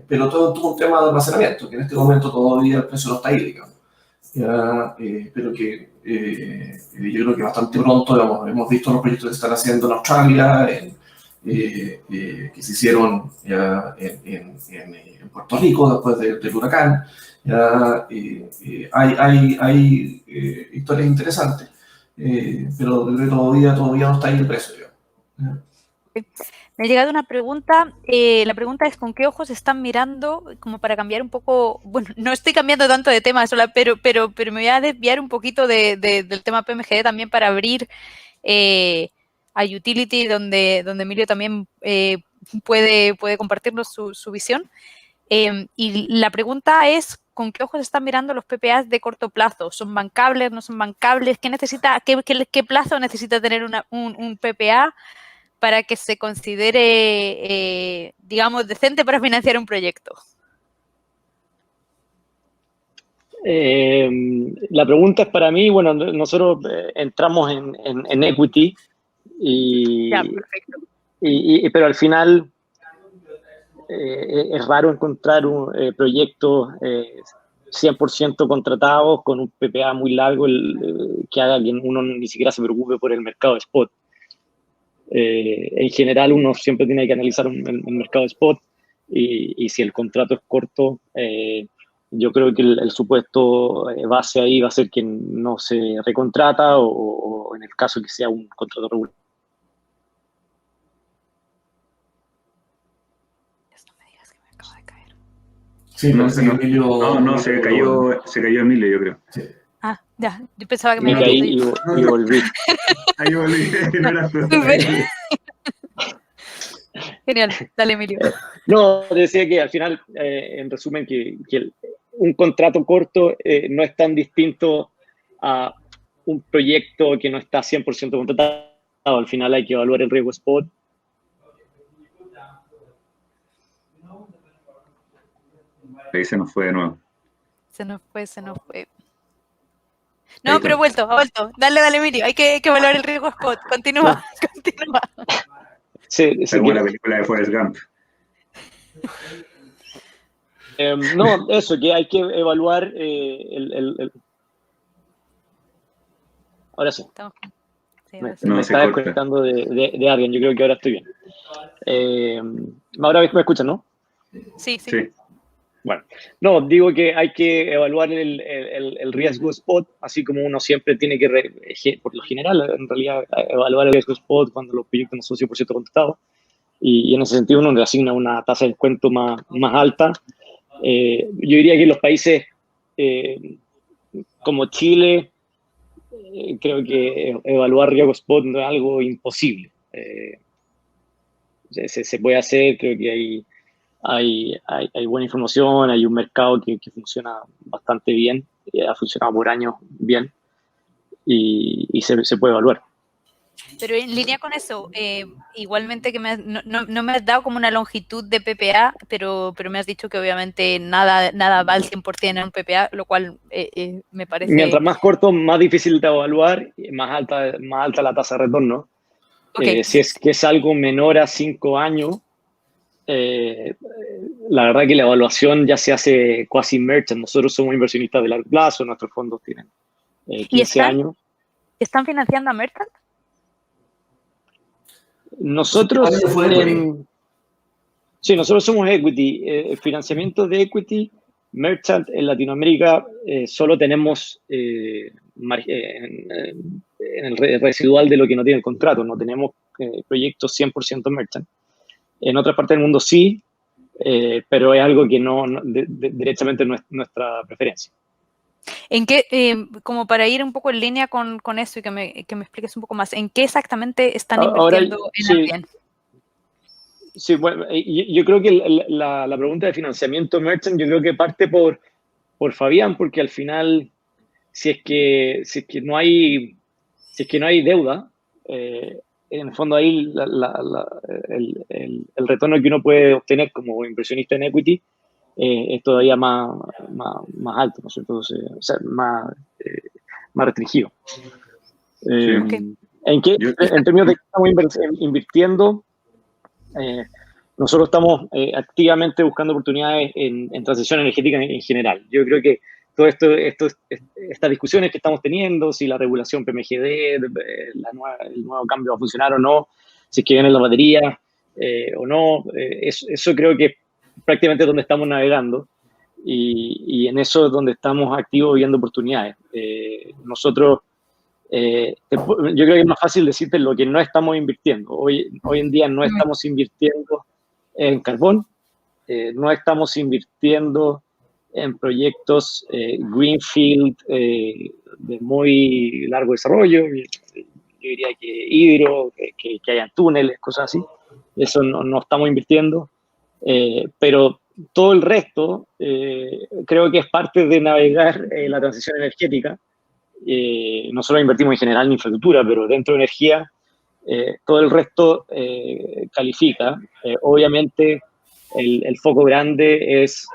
Pero todo un tema de almacenamiento, que en este momento todavía el precio no está ahí, digamos. Pero que Yo creo que bastante pronto hemos visto los proyectos que se están haciendo en Australia, que se hicieron ya en Puerto Rico después del huracán. Ya, hay historias interesantes, pero todavía no está ahí el precio. ¿Ya? Me ha llegado una pregunta. La pregunta es: ¿con qué ojos están mirando? Como para cambiar un poco. Bueno, no estoy cambiando tanto de tema, pero me voy a desviar un poquito del tema PMGD también para abrir a Utility, donde Emilio también puede compartirnos su visión. Y la pregunta es: ¿con qué ojos están mirando los PPAs de corto plazo? ¿Son bancables? ¿No son bancables? ¿Qué plazo necesita tener un PPA para que se considere, digamos, decente para financiar un proyecto? La pregunta es para mí. Bueno, nosotros entramos en equity, Ya, perfecto. pero al final es raro encontrar un proyecto 100% contratados con un PPA muy largo que haga que uno ni siquiera se preocupe por el mercado de spot. En general, uno siempre tiene que analizar el mercado de spot, y si el contrato es corto, yo creo que el supuesto base ahí va a ser que no se recontrata, o en el caso que sea un contrato regular. No me digas que me acaba de caer. Sí, no, se cayó Emilio, yo creo. Sí. Ah, ya, yo pensaba que me Me había caí y volví. Ahí volví, no era tú. Genial, dale, Emilio. No, decía que al final, en resumen, que un contrato corto no es tan distinto a un proyecto que no está 100% contratado. Al final hay que evaluar el riesgo spot. Ahí se nos fue de nuevo. Se nos fue. No, pero ha vuelto. Dale, Emilio. Hay que evaluar el riesgo spot. Continúa. Como la película de Forrest Gump. No, eso, que hay que evaluar Ahora sí. Me está desconectando de alguien. Yo creo que ahora estoy bien. Ahora me escuchan, ¿no? Sí. Bueno, no, digo que hay que evaluar el riesgo spot, así como uno siempre tiene que, por lo general, en realidad, evaluar el riesgo spot cuando los proyectos no son 100% contratados, y en ese sentido uno le asigna una tasa de descuento más alta. Yo diría que los países como Chile, creo que evaluar riesgo spot no es algo imposible. Se puede hacer. Creo que hay buena información, hay un mercado que funciona bastante bien, ha funcionado por años bien, y se puede evaluar. Pero en línea con eso, igualmente que no me has dado como una longitud de PPA, pero me has dicho que obviamente nada va al 100% en un PPA, lo cual me parece... Mientras más corto, más difícil de evaluar, y más alta la tasa de retorno. Okay. Si es que es algo menor a 5 años, la verdad que la evaluación ya se hace quasi merchant. Nosotros somos inversionistas de largo plazo, nuestros fondos tienen 15 años. ¿Están financiando a merchant? Nosotros, nosotros somos equity. Financiamiento de equity, merchant en Latinoamérica, solo tenemos en el residual de lo que no tiene el contrato. No tenemos proyectos 100% merchant. En otras partes del mundo sí, pero es algo que directamente no es nuestra preferencia. ¿En qué, como para ir un poco en línea con eso y que me expliques un poco más, ¿en qué exactamente están invirtiendo en Adyen? Sí, bueno, yo creo que la pregunta de financiamiento merchant, yo creo que parte por Fabián, porque al final, si es que no hay deuda, en el fondo ahí el retorno que uno puede obtener como inversionista en equity es todavía más alto, ¿no es cierto? O sea, más restringido. Okay. En términos de que estamos invirtiendo, nosotros estamos activamente buscando oportunidades en transición energética en general. Yo creo que todo estas discusiones que estamos teniendo, si la regulación PMGD, el nuevo cambio va a funcionar o no, si es que viene la batería o no, eso creo que es prácticamente donde estamos navegando y en eso es donde estamos activos viendo oportunidades. Nosotros, yo creo que es más fácil decirte lo que no estamos invirtiendo. Hoy en día no estamos invirtiendo en carbón, no estamos invirtiendo en proyectos greenfield de muy largo desarrollo, yo diría que hidro, que hayan túneles, cosas así. Eso no estamos invirtiendo, pero todo el resto creo que es parte de navegar la transición energética. Nosotros invertimos en general en infraestructura, pero dentro de energía todo el resto califica. Obviamente el foco grande es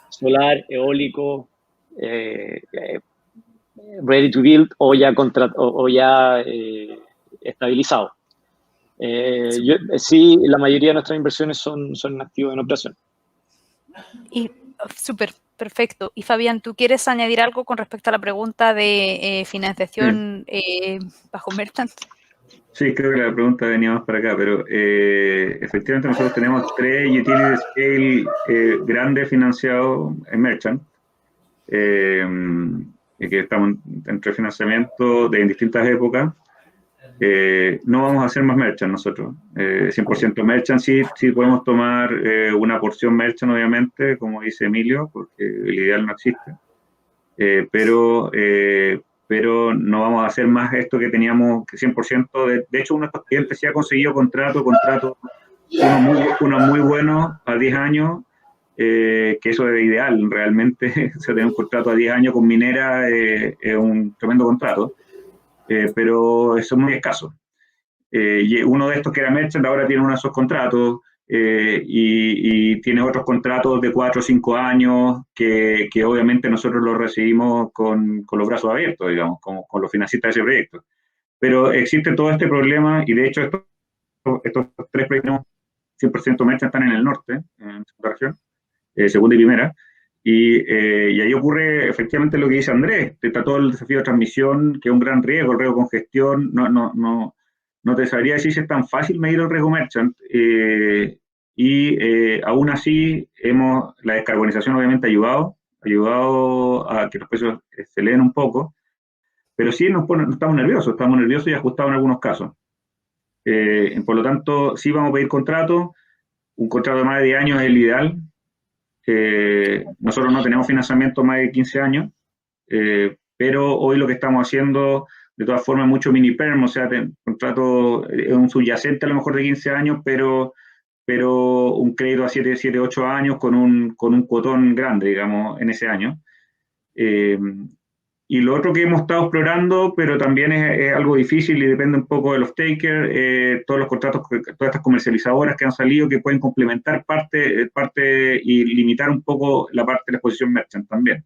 solar, eólico, ready to build o ya estabilizado. Sí, la mayoría de nuestras inversiones son activos en operación. Y súper, perfecto. Y Fabián, ¿tú quieres añadir algo con respecto a la pregunta de financiación bajo Merchant? Sí, creo que la pregunta venía más para acá, pero efectivamente nosotros tenemos 3 utility scale grandes financiados en Merchant, que estamos entre financiamiento en distintas épocas. No vamos a hacer más Merchant nosotros, 100% Merchant, sí podemos tomar una porción Merchant, obviamente, como dice Emilio, porque el ideal no existe, pero no vamos a hacer más esto que teníamos, que 100%, de hecho uno de estos clientes sí ha conseguido contratos, uno muy bueno a 10 años, que eso es ideal, realmente, o sea, tener un contrato a 10 años con minera es un tremendo contrato, pero eso es muy escaso. Y uno de estos que era Merchant ahora tiene uno de esos contratos, y tiene otros contratos de 4 o 5 años que obviamente nosotros los recibimos con los brazos abiertos, digamos, con los financistas de ese proyecto. Pero existe todo este problema y de hecho estos 3 proyectos 100% Merchant están en el norte, en segunda región, segunda y primera, y ahí ocurre efectivamente lo que dice Andrés, está todo el desafío de transmisión, que es un gran riesgo, el riesgo de congestión, no te sabría decir si es tan fácil medir el riesgo Merchant, y aún así la descarbonización obviamente ha ayudado a que los precios se eleven un poco, pero sí estamos nerviosos y ajustados en algunos casos. Por lo tanto, sí vamos a pedir un contrato de más de 10 años es el ideal. Nosotros no tenemos financiamiento más de 15 años, pero hoy lo que estamos haciendo, de todas formas, mucho mini-perm, o sea, contrato un subyacente a lo mejor de 15 años, pero un crédito a 7, 8 años con un cuotón grande, digamos, en ese año. Y lo otro que hemos estado explorando, pero también es algo difícil y depende un poco de los takers, todos los contratos, todas estas comercializadoras que han salido que pueden complementar parte y limitar un poco la parte de la exposición Merchant también.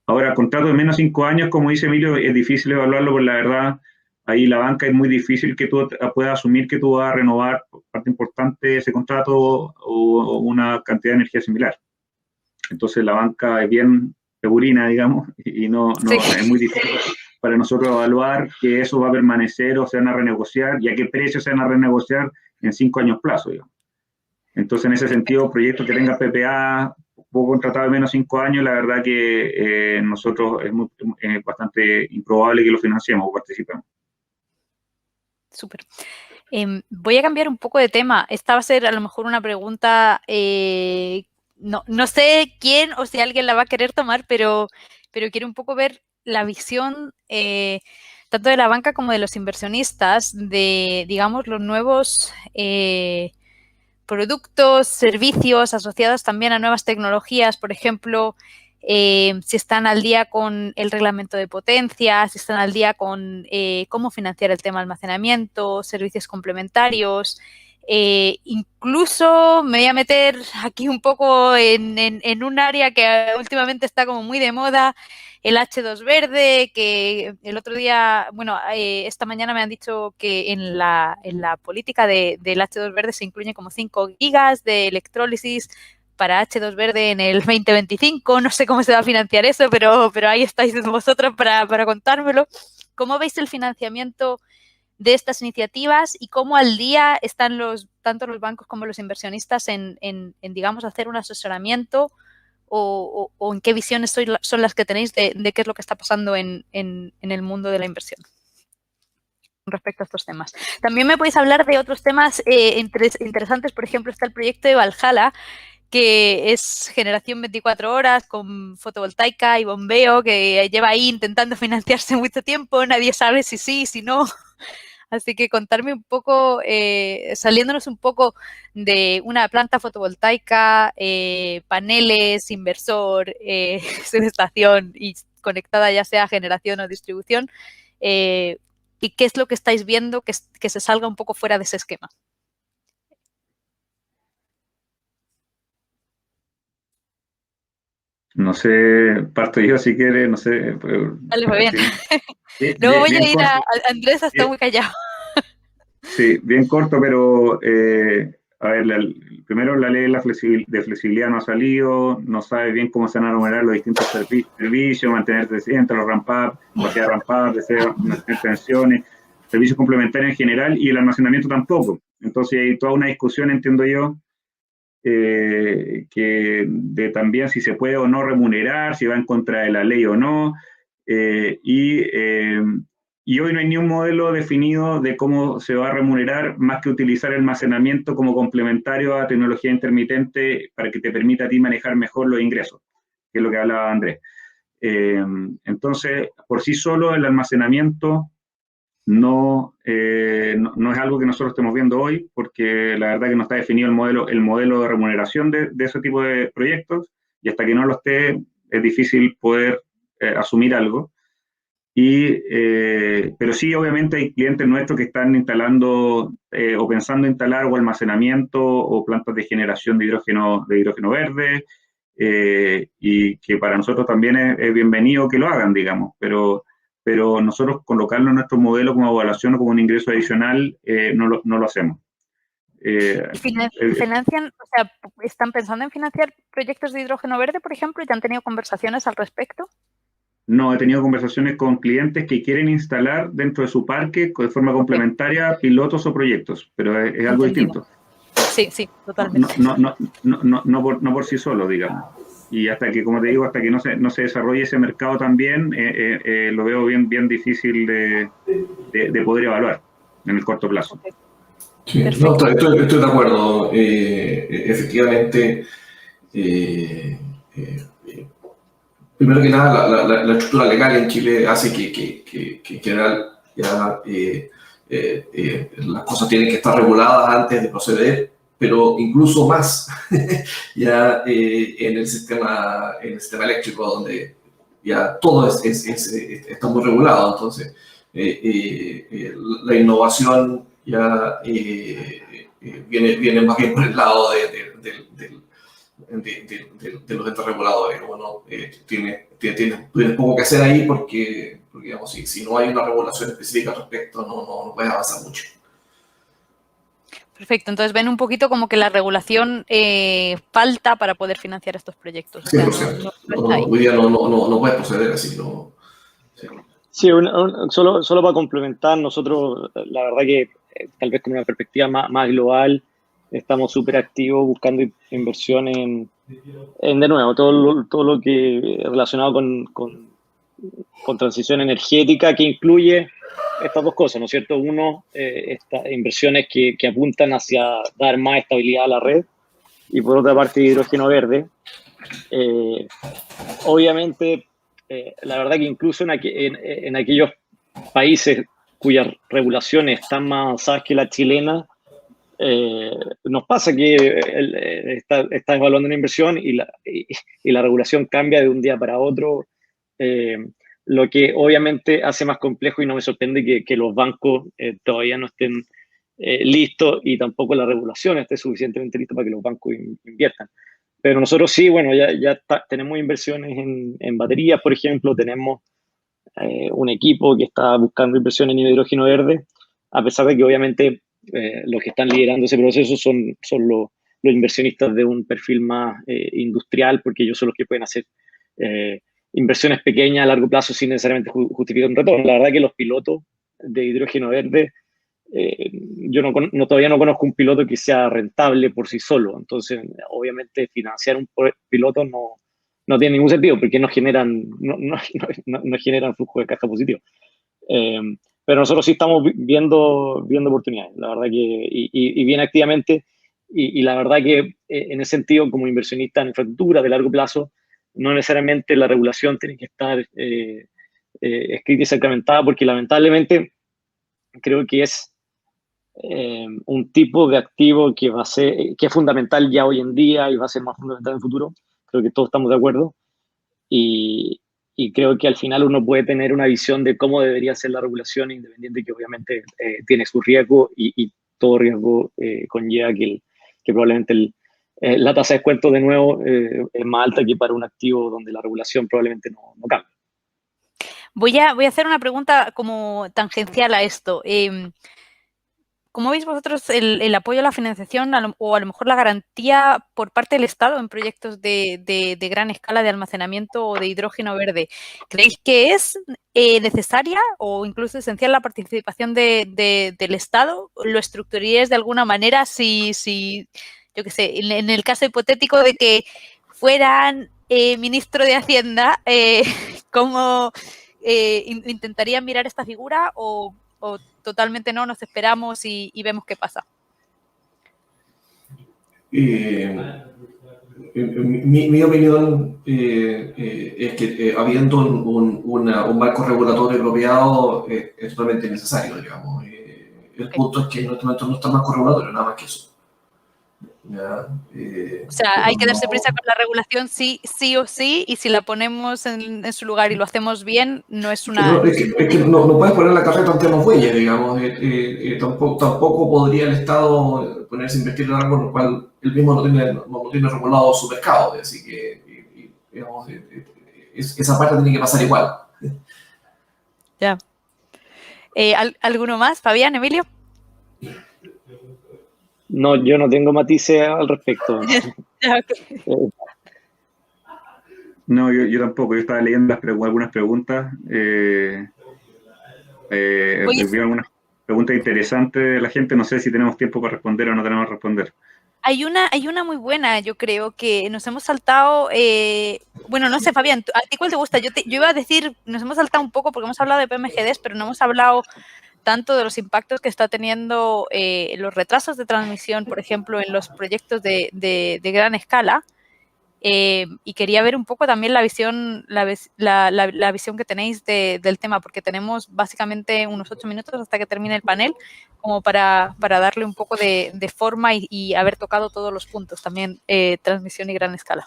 Ahora, contratos de menos de 5 años, como dice Emilio, es difícil evaluarlo, porque la verdad, ahí la banca es muy difícil que tú puedas asumir que tú vas a renovar parte importante de ese contrato o una cantidad de energía similar. Entonces la banca es bien segurina, digamos, y no es muy difícil para nosotros evaluar que eso va a permanecer o se van a renegociar y a qué precio se van a renegociar en 5 años plazo, digamos. Entonces, en ese sentido, proyectos que tengan PPA, poco contratado de menos 5 años, la verdad que nosotros es bastante improbable que lo financiemos o participemos. Súper. Voy a cambiar un poco de tema. Esta va a ser a lo mejor una pregunta, no sé quién o si alguien la va a querer tomar, pero quiero un poco ver la visión tanto de la banca como de los inversionistas de, digamos, los nuevos productos, servicios asociados también a nuevas tecnologías, por ejemplo, si están al día con el reglamento de potencia, si están al día con cómo financiar el tema de almacenamiento, servicios complementarios. Incluso me voy a meter aquí un poco en un área que últimamente está como muy de moda, el H2 verde, que el otro día, bueno, esta mañana me han dicho que en la política del H2 verde se incluyen como 5 gigas de electrólisis para H2 Verde en el 2025. No sé cómo se va a financiar eso, pero ahí estáis vosotros para contármelo. ¿Cómo veis el financiamiento de estas iniciativas y cómo al día están tanto los bancos como los inversionistas en digamos, hacer un asesoramiento o en qué visiones son las que tenéis de qué es lo que está pasando en el mundo de la inversión respecto a estos temas? También me podéis hablar de otros temas interesantes. Por ejemplo, está el proyecto de Valhalla, que es generación 24 horas con fotovoltaica y bombeo, que lleva ahí intentando financiarse mucho tiempo. Nadie sabe si sí, si no. Así que contarme un poco, saliéndonos un poco de una planta fotovoltaica, paneles, inversor, subestación y conectada ya sea a generación o distribución, y qué es lo que estáis viendo que se salga un poco fuera de ese esquema. No sé, parto yo si quieres, no sé. Vale, muy bien. Bien, Luego voy bien a ir corto. a Andrés, está muy callado. Sí, bien corto, pero a ver, primero la ley de flexibilidad no ha salido, no sabe bien cómo se van a enumerar los distintos servicios, mantenerse entre los ramp-up, capacidad de ramp-up, mantener tensiones, servicios complementarios en general y el almacenamiento tampoco. Entonces hay toda una discusión, entiendo yo, que de también si se puede o no remunerar, si va en contra de la ley o no, y hoy no hay ni un modelo definido de cómo se va a remunerar más que utilizar el almacenamiento como complementario a tecnología intermitente para que te permita a ti manejar mejor los ingresos, que es lo que hablaba Andrés. Entonces, por sí solo el almacenamiento no es algo que nosotros estemos viendo hoy, porque la verdad que no está definido el modelo de remuneración de ese tipo de proyectos, y hasta que no lo esté, es difícil poder asumir algo. Pero sí, obviamente hay clientes nuestros que están instalando o pensando instalar o almacenamiento o plantas de generación de hidrógeno verde, y que para nosotros también es bienvenido que lo hagan, digamos, pero nosotros colocarlo en nuestro modelo como evaluación o como un ingreso adicional no lo hacemos. ¿Financian, o sea, están pensando en financiar proyectos de hidrógeno verde, por ejemplo, y ya han tenido conversaciones al respecto? No, he tenido conversaciones con clientes que quieren instalar dentro de su parque de forma complementaria pilotos o proyectos, pero es algo distinto. Sí, totalmente. No por sí solo, digamos. Y hasta que, como te digo, hasta que no se desarrolle ese mercado también, lo veo bien difícil de poder evaluar en el corto plazo. Okay. Sí, no, estoy de acuerdo. Efectivamente, primero que nada, la estructura legal en Chile hace que en general ya las cosas tienen que estar reguladas antes de proceder, pero incluso más ya en el sistema eléctrico, donde ya todo está muy regulado. Entonces, la innovación ya viene más bien por el lado de los entes reguladores. Bueno, tienes poco que hacer ahí porque digamos, si no hay una regulación específica al respecto, no puedes avanzar mucho. Perfecto, entonces ven un poquito como que la regulación falta para poder financiar estos proyectos. 100%. Hoy día no puedes proceder así. Sí, solo para complementar, nosotros, la verdad que tal vez con una perspectiva más global, estamos súper activos buscando inversión en de nuevo, todo lo que relacionado con transición energética, que incluye estas dos cosas, ¿no es cierto? Uno, estas inversiones que apuntan hacia dar más estabilidad a la red, y por otra parte, hidrógeno verde. Obviamente, la verdad que incluso en aquellos países cuyas regulaciones están más avanzadas que la chilena, nos pasa que está evaluando una inversión y la regulación cambia de un día para otro, lo que obviamente hace más complejo, y no me sorprende que los bancos todavía no estén listos y tampoco la regulación esté suficientemente lista para que los bancos inviertan. Pero nosotros sí, bueno, ya tenemos inversiones en baterías, por ejemplo, tenemos un equipo que está buscando inversión en hidrógeno verde, a pesar de que obviamente los que están liderando ese proceso son los inversionistas de un perfil más industrial, porque ellos son los que pueden hacer inversiones pequeñas a largo plazo sin necesariamente justificar un retorno. La verdad que los pilotos de hidrógeno verde, yo todavía no conozco un piloto que sea rentable por sí solo. Entonces, obviamente, financiar un piloto no tiene ningún sentido porque no generan flujo de caja positivo. Pero nosotros sí estamos viendo oportunidades, la verdad que, y bien activamente, y la verdad que en ese sentido, como inversionista en infraestructura de largo plazo, no necesariamente la regulación tiene que estar escrita y sacramentada, porque lamentablemente creo que es un tipo de activo que es fundamental ya hoy en día y va a ser más fundamental en el futuro. Creo que todos estamos de acuerdo. Y creo que al final uno puede tener una visión de cómo debería ser la regulación, independiente que obviamente tiene su riesgo y todo riesgo conlleva que probablemente la tasa de descuento de nuevo es más alta que para un activo donde la regulación probablemente no cambie. Voy a hacer una pregunta como tangencial a esto. ¿Cómo veis vosotros el apoyo a la financiación o a lo mejor la garantía por parte del Estado en proyectos de gran escala de almacenamiento o de hidrógeno verde? ¿Creéis que es necesaria o incluso esencial la participación del Estado? ¿Lo estructuraríais de alguna manera si yo qué sé, en el caso hipotético de que fueran ministro de Hacienda, ¿cómo intentarían mirar esta figura o totalmente no, nos esperamos y vemos qué pasa? Mi opinión es que habiendo un marco regulatorio apropiado es totalmente necesario, digamos. El punto es que en este momento no está el marco regulatorio, nada más que eso. O sea, hay que darse prisa con la regulación sí o sí, y si la ponemos en su lugar y lo hacemos bien, no es una... Es que no puedes poner la carreta ante los bueyes, digamos. Tampoco podría el Estado ponerse a invertir en algo en lo cual él mismo no tiene regulado su mercado. Así que, digamos, esa parte tiene que pasar igual. Ya. ¿Alguno más? Fabián, Emilio. No, yo no tengo matices al respecto. Okay. No, yo tampoco. Yo estaba leyendo algunas preguntas. Vi algunas preguntas interesantes de la gente. No sé si tenemos tiempo para responder o no tenemos que responder. Hay una muy buena, yo creo, que nos hemos saltado... bueno, no sé, Fabián, ¿a ti cuál te gusta? Yo iba a decir, nos hemos saltado un poco porque hemos hablado de PMGDs, pero no hemos hablado tanto de los impactos que está teniendo los retrasos de transmisión, por ejemplo, en los proyectos de gran escala. Y quería ver un poco también la visión que tenéis del tema, porque tenemos básicamente unos 8 minutos hasta que termine el panel, como para darle un poco de forma y haber tocado todos los puntos, también transmisión y gran escala.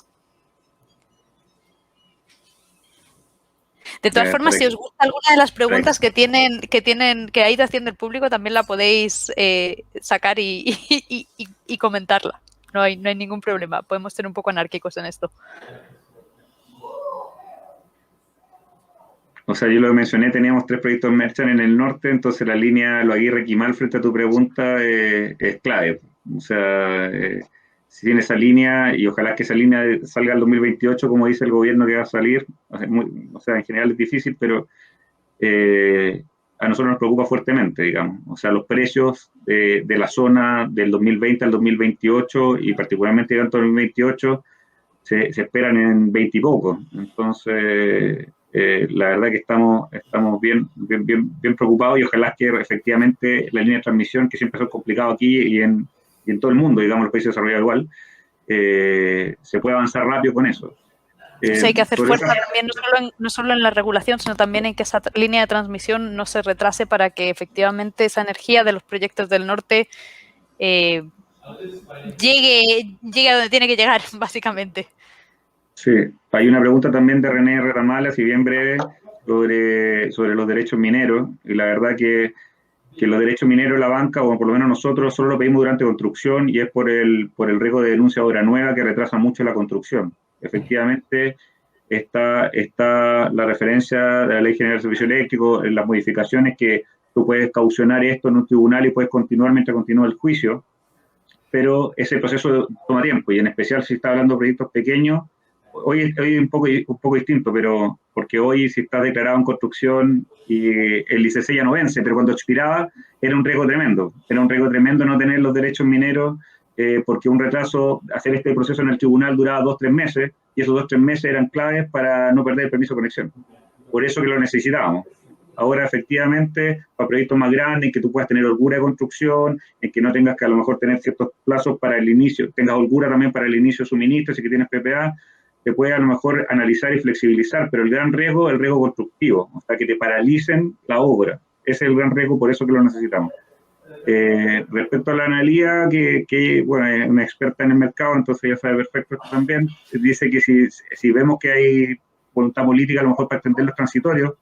De todas formas, si os gusta alguna de las preguntas que ha ido haciendo el público, también la podéis sacar y comentarla. No hay ningún problema. Podemos ser un poco anárquicos en esto. O sea, yo lo mencioné, teníamos 3 proyectos Merchant en el norte, entonces la línea Lo Aguirre-Quimal frente a tu pregunta es clave. O sea, si tiene esa línea, y ojalá que esa línea salga al 2028, como dice el gobierno que va a salir, o sea, en general es difícil, pero a nosotros nos preocupa fuertemente, digamos. O sea, los precios de la zona del 2020 al 2028, y particularmente llegando al 2028, se esperan en 20 y poco. Entonces, la verdad que estamos bien preocupados, y ojalá que efectivamente la línea de transmisión, que siempre es complicado aquí y en todo el mundo, digamos, los países desarrollados igual, se puede avanzar rápido con eso. Sí, hay que hacer fuerza también, no solo en la regulación, sino también en que esa línea de transmisión no se retrase para que efectivamente esa energía de los proyectos del norte llegue a donde tiene que llegar, básicamente. Sí, hay una pregunta también de René Retamala, si bien breve, sobre los derechos mineros, y la verdad que los derechos mineros de la banca, o por lo menos nosotros, solo lo pedimos durante construcción, y es por el riesgo de denuncia de obra nueva que retrasa mucho la construcción. Efectivamente, está la referencia de la Ley General de Servicio Eléctrico, en las modificaciones, que tú puedes caucionar esto en un tribunal y puedes continuar mientras continúa el juicio, pero ese proceso toma tiempo, y en especial si está hablando de proyectos pequeños. Hoy es un poco distinto, pero porque hoy si está declarado en construcción y el ICC ya no vence, pero cuando expiraba era un riesgo tremendo no tener los derechos mineros, porque un retraso, hacer este proceso en el tribunal duraba 2-3 meses, y esos 2-3 meses eran claves para no perder el permiso de conexión. Por eso que lo necesitábamos. Ahora, efectivamente, para proyectos más grandes, en que tú puedas tener holgura de construcción, en que no tengas que a lo mejor tener ciertos plazos para el inicio, tengas holgura también para el inicio de suministro, si que tienes PPA, te puede a lo mejor analizar y flexibilizar, pero el gran riesgo es el riesgo constructivo, o sea, que te paralicen la obra. Ese es el gran riesgo, por eso que lo necesitamos. Respecto a la analía, que bueno, es una experta en el mercado, entonces ya sabe perfecto esto también, dice que si vemos que hay voluntad política a lo mejor para extender los transitorios,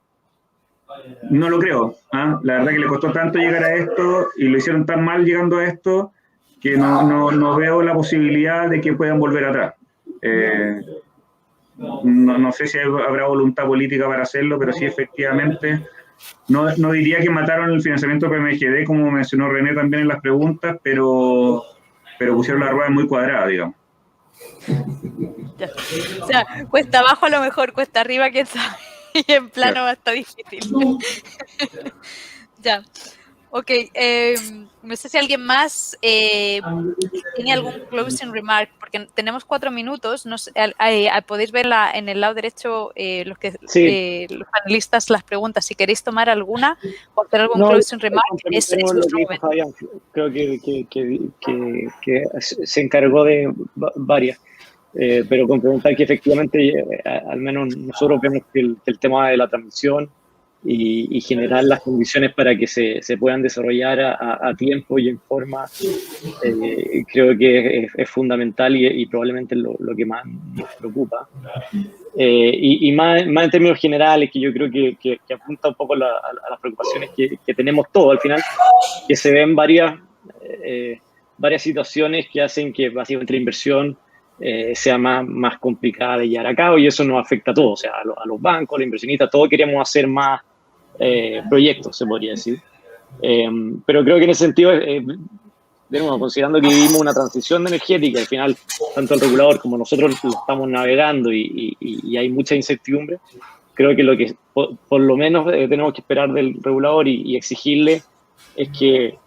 no lo creo. La verdad que le costó tanto llegar a esto y lo hicieron tan mal llegando a esto que no veo la posibilidad de que puedan volver atrás. No sé si habrá voluntad política para hacerlo, pero sí efectivamente no diría que mataron el financiamiento de PMGD, como mencionó René también en las preguntas, pero pusieron la rueda muy cuadrada, digamos. Ya. O sea, cuesta abajo a lo mejor, cuesta arriba, quién sabe. Y en plano está difícil. Ya. Ok. No sé si alguien más tiene algún closing remark, porque tenemos 4 minutos. No sé, podéis ver en el lado derecho los panelistas las preguntas. Si queréis tomar alguna o hacer algún closing remark, es vuestro momento. Fabián, creo que se encargó de varias. Pero complementar que efectivamente, al menos nosotros vemos que el tema de la transmisión y generar las condiciones para que se puedan desarrollar a tiempo y en forma, creo que es fundamental y probablemente lo que más nos preocupa. Y más en términos generales, que yo creo que apunta un poco a las preocupaciones que tenemos todos al final, que se ven varias situaciones que hacen que básicamente la inversión sea más complicada de llevar a cabo, y eso nos afecta a todos, o sea, a los bancos, a los inversionistas, todos queremos hacer más proyectos, se podría decir. Pero creo que en ese sentido, de nuevo, considerando que vivimos una transición energética, al final, tanto el regulador como nosotros lo estamos navegando y hay mucha incertidumbre, creo que lo que por lo menos tenemos que esperar del regulador y exigirle es que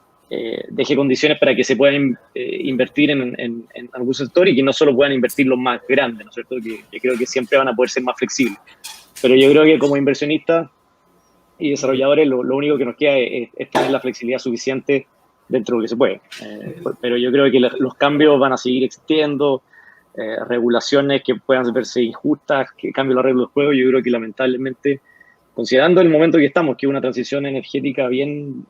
deje condiciones para que se puedan invertir en algún sector y que no solo puedan invertir los más grandes, ¿no es cierto? Que creo que siempre van a poder ser más flexibles. Pero yo creo que como inversionistas y desarrolladores lo único que nos queda es tener la flexibilidad suficiente dentro de lo que se puede. Pero yo creo que los cambios van a seguir existiendo, regulaciones que puedan verse injustas, que cambien las reglas del juego. Yo creo que lamentablemente, considerando el momento que estamos, que es una transición energética bien...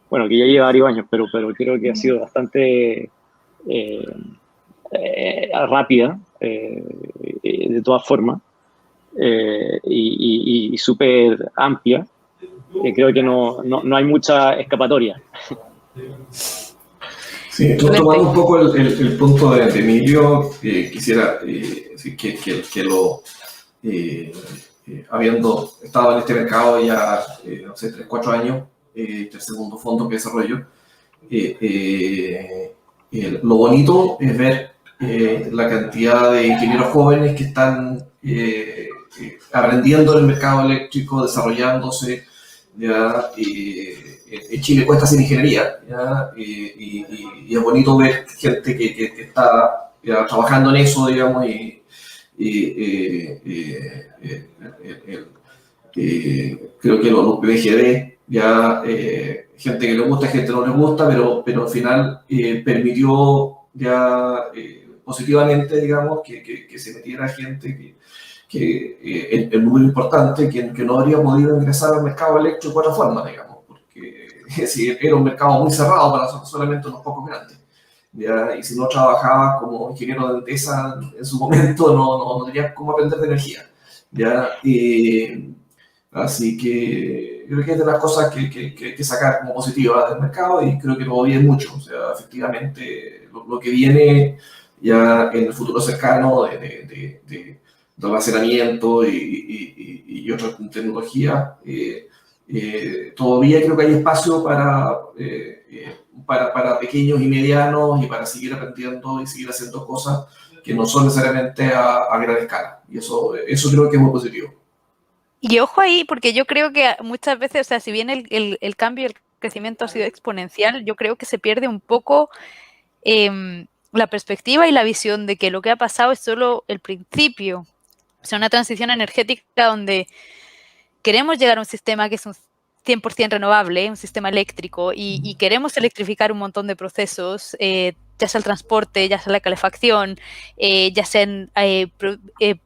bueno, que ya lleva varios años, pero creo que ha sido bastante rápida, de todas formas, y súper amplia. Creo que no hay mucha escapatoria. Sí, tomando un poco el punto de Emilio, quisiera que lo... habiendo estado en este mercado ya, no sé, 3-4 años, el segundo fondo que desarrollo, lo bonito es ver la cantidad de ingenieros jóvenes que están aprendiendo en el mercado eléctrico, desarrollándose. ¿Ya? En Chile cuesta hacer ingeniería, ¿ya? Y es bonito ver gente que está ya trabajando en eso, digamos, creo que los PMGD, ya gente que le gusta, gente que no le gusta, pero al final permitió ya positivamente, digamos, que se metiera gente que el número importante que no habría podido ingresar al mercado eléctrico de otra forma, digamos, porque era un mercado muy cerrado para solamente unos pocos grandes, ¿ya? Y si no trabajabas como ingeniero de Endesa en su momento, no tenías cómo aprender de energía, ¿ya? Así que creo que es de las cosas que sacar como positivas del mercado, y creo que lo bien mucho. O sea, efectivamente, lo que viene ya en el futuro cercano de almacenamiento y otras tecnologías Todavía creo que hay espacio para pequeños y medianos y para seguir aprendiendo y seguir haciendo cosas que no son necesariamente a gran escala. Y eso creo que es muy positivo. Y ojo ahí, porque yo creo que muchas veces, o sea, si bien el cambio y el crecimiento ha sido exponencial, yo creo que se pierde un poco la perspectiva y la visión de que lo que ha pasado es solo el principio. O sea, una transición energética donde queremos llegar a un sistema que es un 100% renovable, un sistema eléctrico, y queremos electrificar un montón de procesos, ya sea el transporte, ya sea la calefacción, ya sean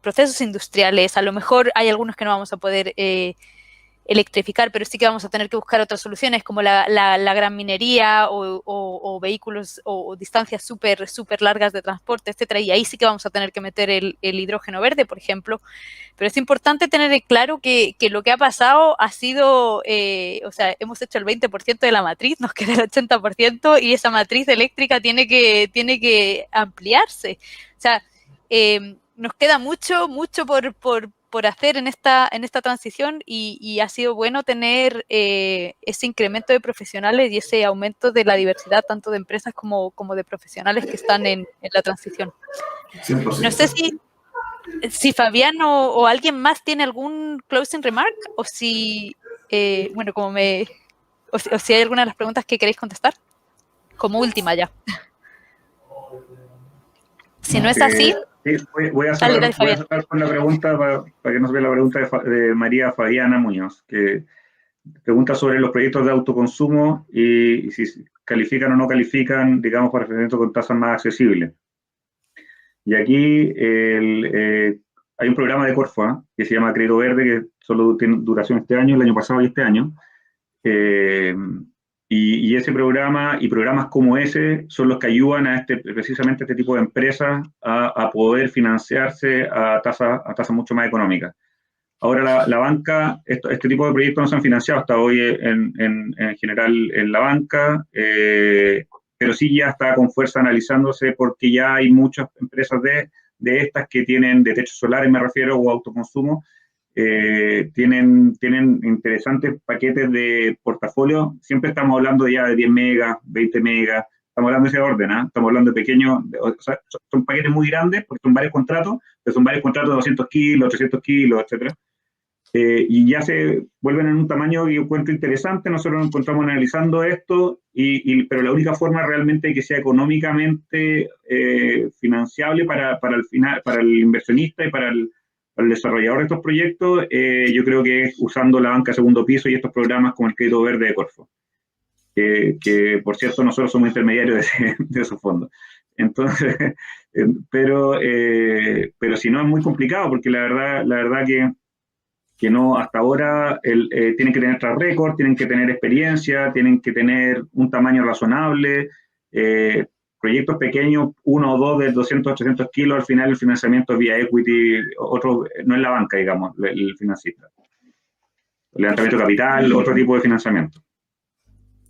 procesos industriales. A lo mejor hay algunos que no vamos a poder electrificar, pero sí que vamos a tener que buscar otras soluciones como la gran minería o vehículos o distancias súper largas de transporte, etcétera, y ahí sí que vamos a tener que meter el hidrógeno verde, por ejemplo. Pero es importante tener claro que lo que ha pasado ha sido, o sea, hemos hecho el 20% de la matriz, nos queda el 80% y esa matriz eléctrica tiene que ampliarse. O sea, nos queda mucho por hacer en esta transición y ha sido bueno tener ese incremento de profesionales y ese aumento de la diversidad tanto de empresas como de profesionales que están en la transición. 100%. No sé si Fabián o alguien más tiene algún closing remark o si, bueno, o si hay alguna de las preguntas que queréis contestar como última ya. Si no es así... Sí, voy a cerrar con la pregunta para que nos vea la pregunta de María Fabiana Muñoz, que pregunta sobre los proyectos de autoconsumo y si califican o no califican, digamos, para financiamiento con tasas más accesibles. Y aquí hay un programa de Corfo que se llama Crédito Verde, que solo tiene duración este año, el año pasado y este año. Y ese programa y programas como ese son los que ayudan a precisamente a este tipo de empresas a poder financiarse a tasas mucho más económicas. Ahora la banca, este tipo de proyectos no se han financiado hasta hoy en general en la banca, pero sí ya está con fuerza analizándose porque ya hay muchas empresas de estas que tienen, de techos solares me refiero, o autoconsumo, tienen interesantes paquetes de portafolio. Siempre estamos hablando ya de 10 megas, 20 megas, estamos hablando de ese orden, estamos hablando de pequeños, o sea, son paquetes muy grandes porque son varios contratos, pero son varios contratos de 200 kilos, 800 kilos, etcétera. Y ya se vuelven en un tamaño que yo encuentro interesante. Nosotros nos encontramos analizando esto, pero la única forma realmente de que sea económicamente financiable para el inversionista y para el desarrollador de estos proyectos, yo creo que es usando la banca segundo piso y estos programas como el Crédito Verde de Corfo, que por cierto nosotros somos intermediarios de esos fondos. Entonces, pero si no es muy complicado porque la verdad que no, hasta ahora tienen que tener track record, tienen que tener experiencia, tienen que tener un tamaño razonable, proyectos pequeños, 1 o 2 de 200, 800 kilos, al final el financiamiento es vía equity, otro, no es la banca, digamos, el financista. El levantamiento de capital, otro tipo de financiamiento.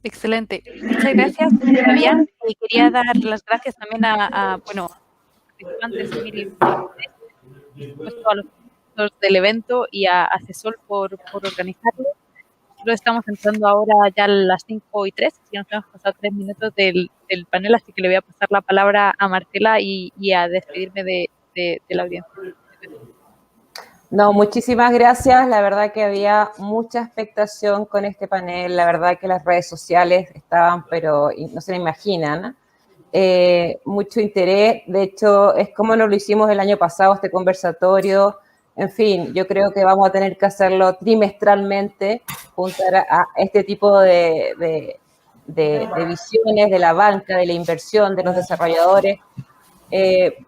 Excelente. Muchas gracias, Fabián. Y quería dar las gracias también a participantes, Emilio, a los del evento y a CESOL por organizarlo. Nosotros estamos entrando ahora ya a las 5:03, ya nos hemos pasado 3 minutos del panel, así que le voy a pasar la palabra a Marcela y a despedirme de la audiencia. No, muchísimas gracias. La verdad que había mucha expectación con este panel. La verdad que las redes sociales estaban, pero no se lo imaginan. Mucho interés. De hecho, es como nos lo hicimos el año pasado, este conversatorio. En fin, yo creo que vamos a tener que hacerlo trimestralmente, juntar a este tipo de visiones de la banca, de la inversión, de los desarrolladores,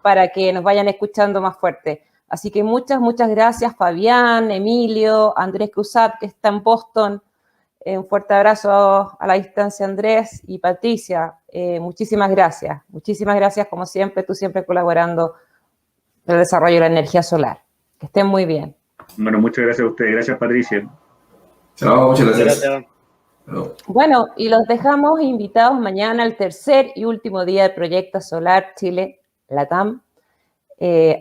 para que nos vayan escuchando más fuerte. Así que muchas gracias, Fabián, Emilio, Andrés Cruzat, que está en Boston. Un fuerte abrazo a la distancia, Andrés, y Patricia. Muchísimas gracias. Muchísimas gracias, como siempre, tú siempre colaborando en el desarrollo de la energía solar. Que estén muy bien. Bueno, muchas gracias a ustedes. Gracias, Patricia. Chao, muchas gracias. Bueno, y los dejamos invitados mañana al tercer y último día del Proyecto Solar Chile LATAM.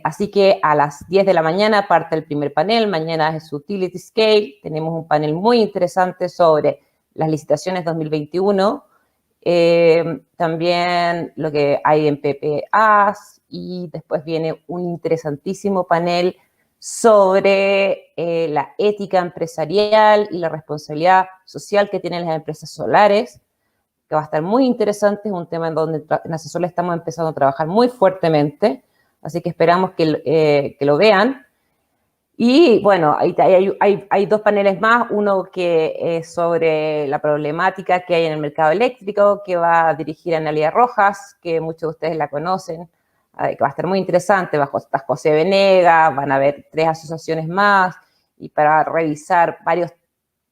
Así que a las 10 de la mañana parte el primer panel, mañana es Utility Scale, tenemos un panel muy interesante sobre las licitaciones 2021, también lo que hay en PPAs, y después viene un interesantísimo panel sobre la ética empresarial y la responsabilidad social que tienen las empresas solares, que va a estar muy interesante, es un tema en donde en Asesol estamos empezando a trabajar muy fuertemente, así que esperamos que lo vean. Y bueno, hay dos paneles más, uno que es sobre la problemática que hay en el mercado eléctrico, que va a dirigir Analia Rojas, que muchos de ustedes la conocen, que va a estar muy interesante, está José Venegas, van a haber 3 asociaciones más, y para revisar varios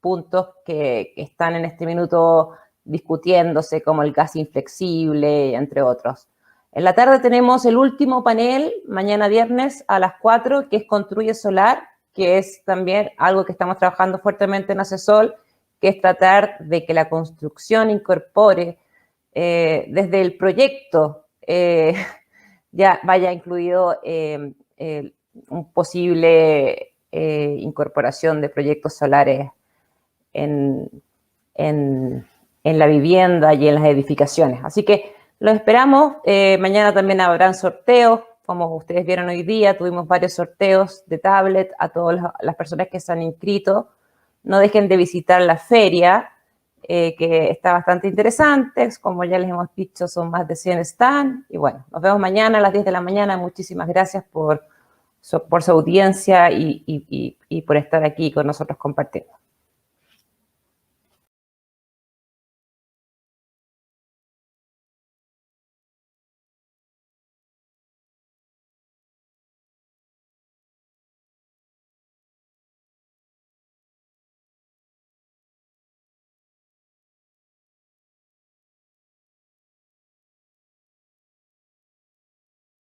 puntos que están en este minuto discutiéndose, como el gas inflexible, entre otros. En la tarde tenemos el último panel, mañana viernes a las 4, que es Construye Solar, que es también algo que estamos trabajando fuertemente en Asesol, que es tratar de que la construcción incorpore desde el proyecto, ya vaya incluido un posible incorporación de proyectos solares en la vivienda y en las edificaciones. Así que los esperamos. Mañana también habrán sorteos. Como ustedes vieron hoy día, tuvimos varios sorteos de tablet a todas las personas que se han inscrito. No dejen de visitar la feria, que está bastante interesante. Como ya les hemos dicho, son más de 100 stands. Y bueno, nos vemos mañana a las 10 de la mañana. Muchísimas gracias por su audiencia y por estar aquí con nosotros compartiendo.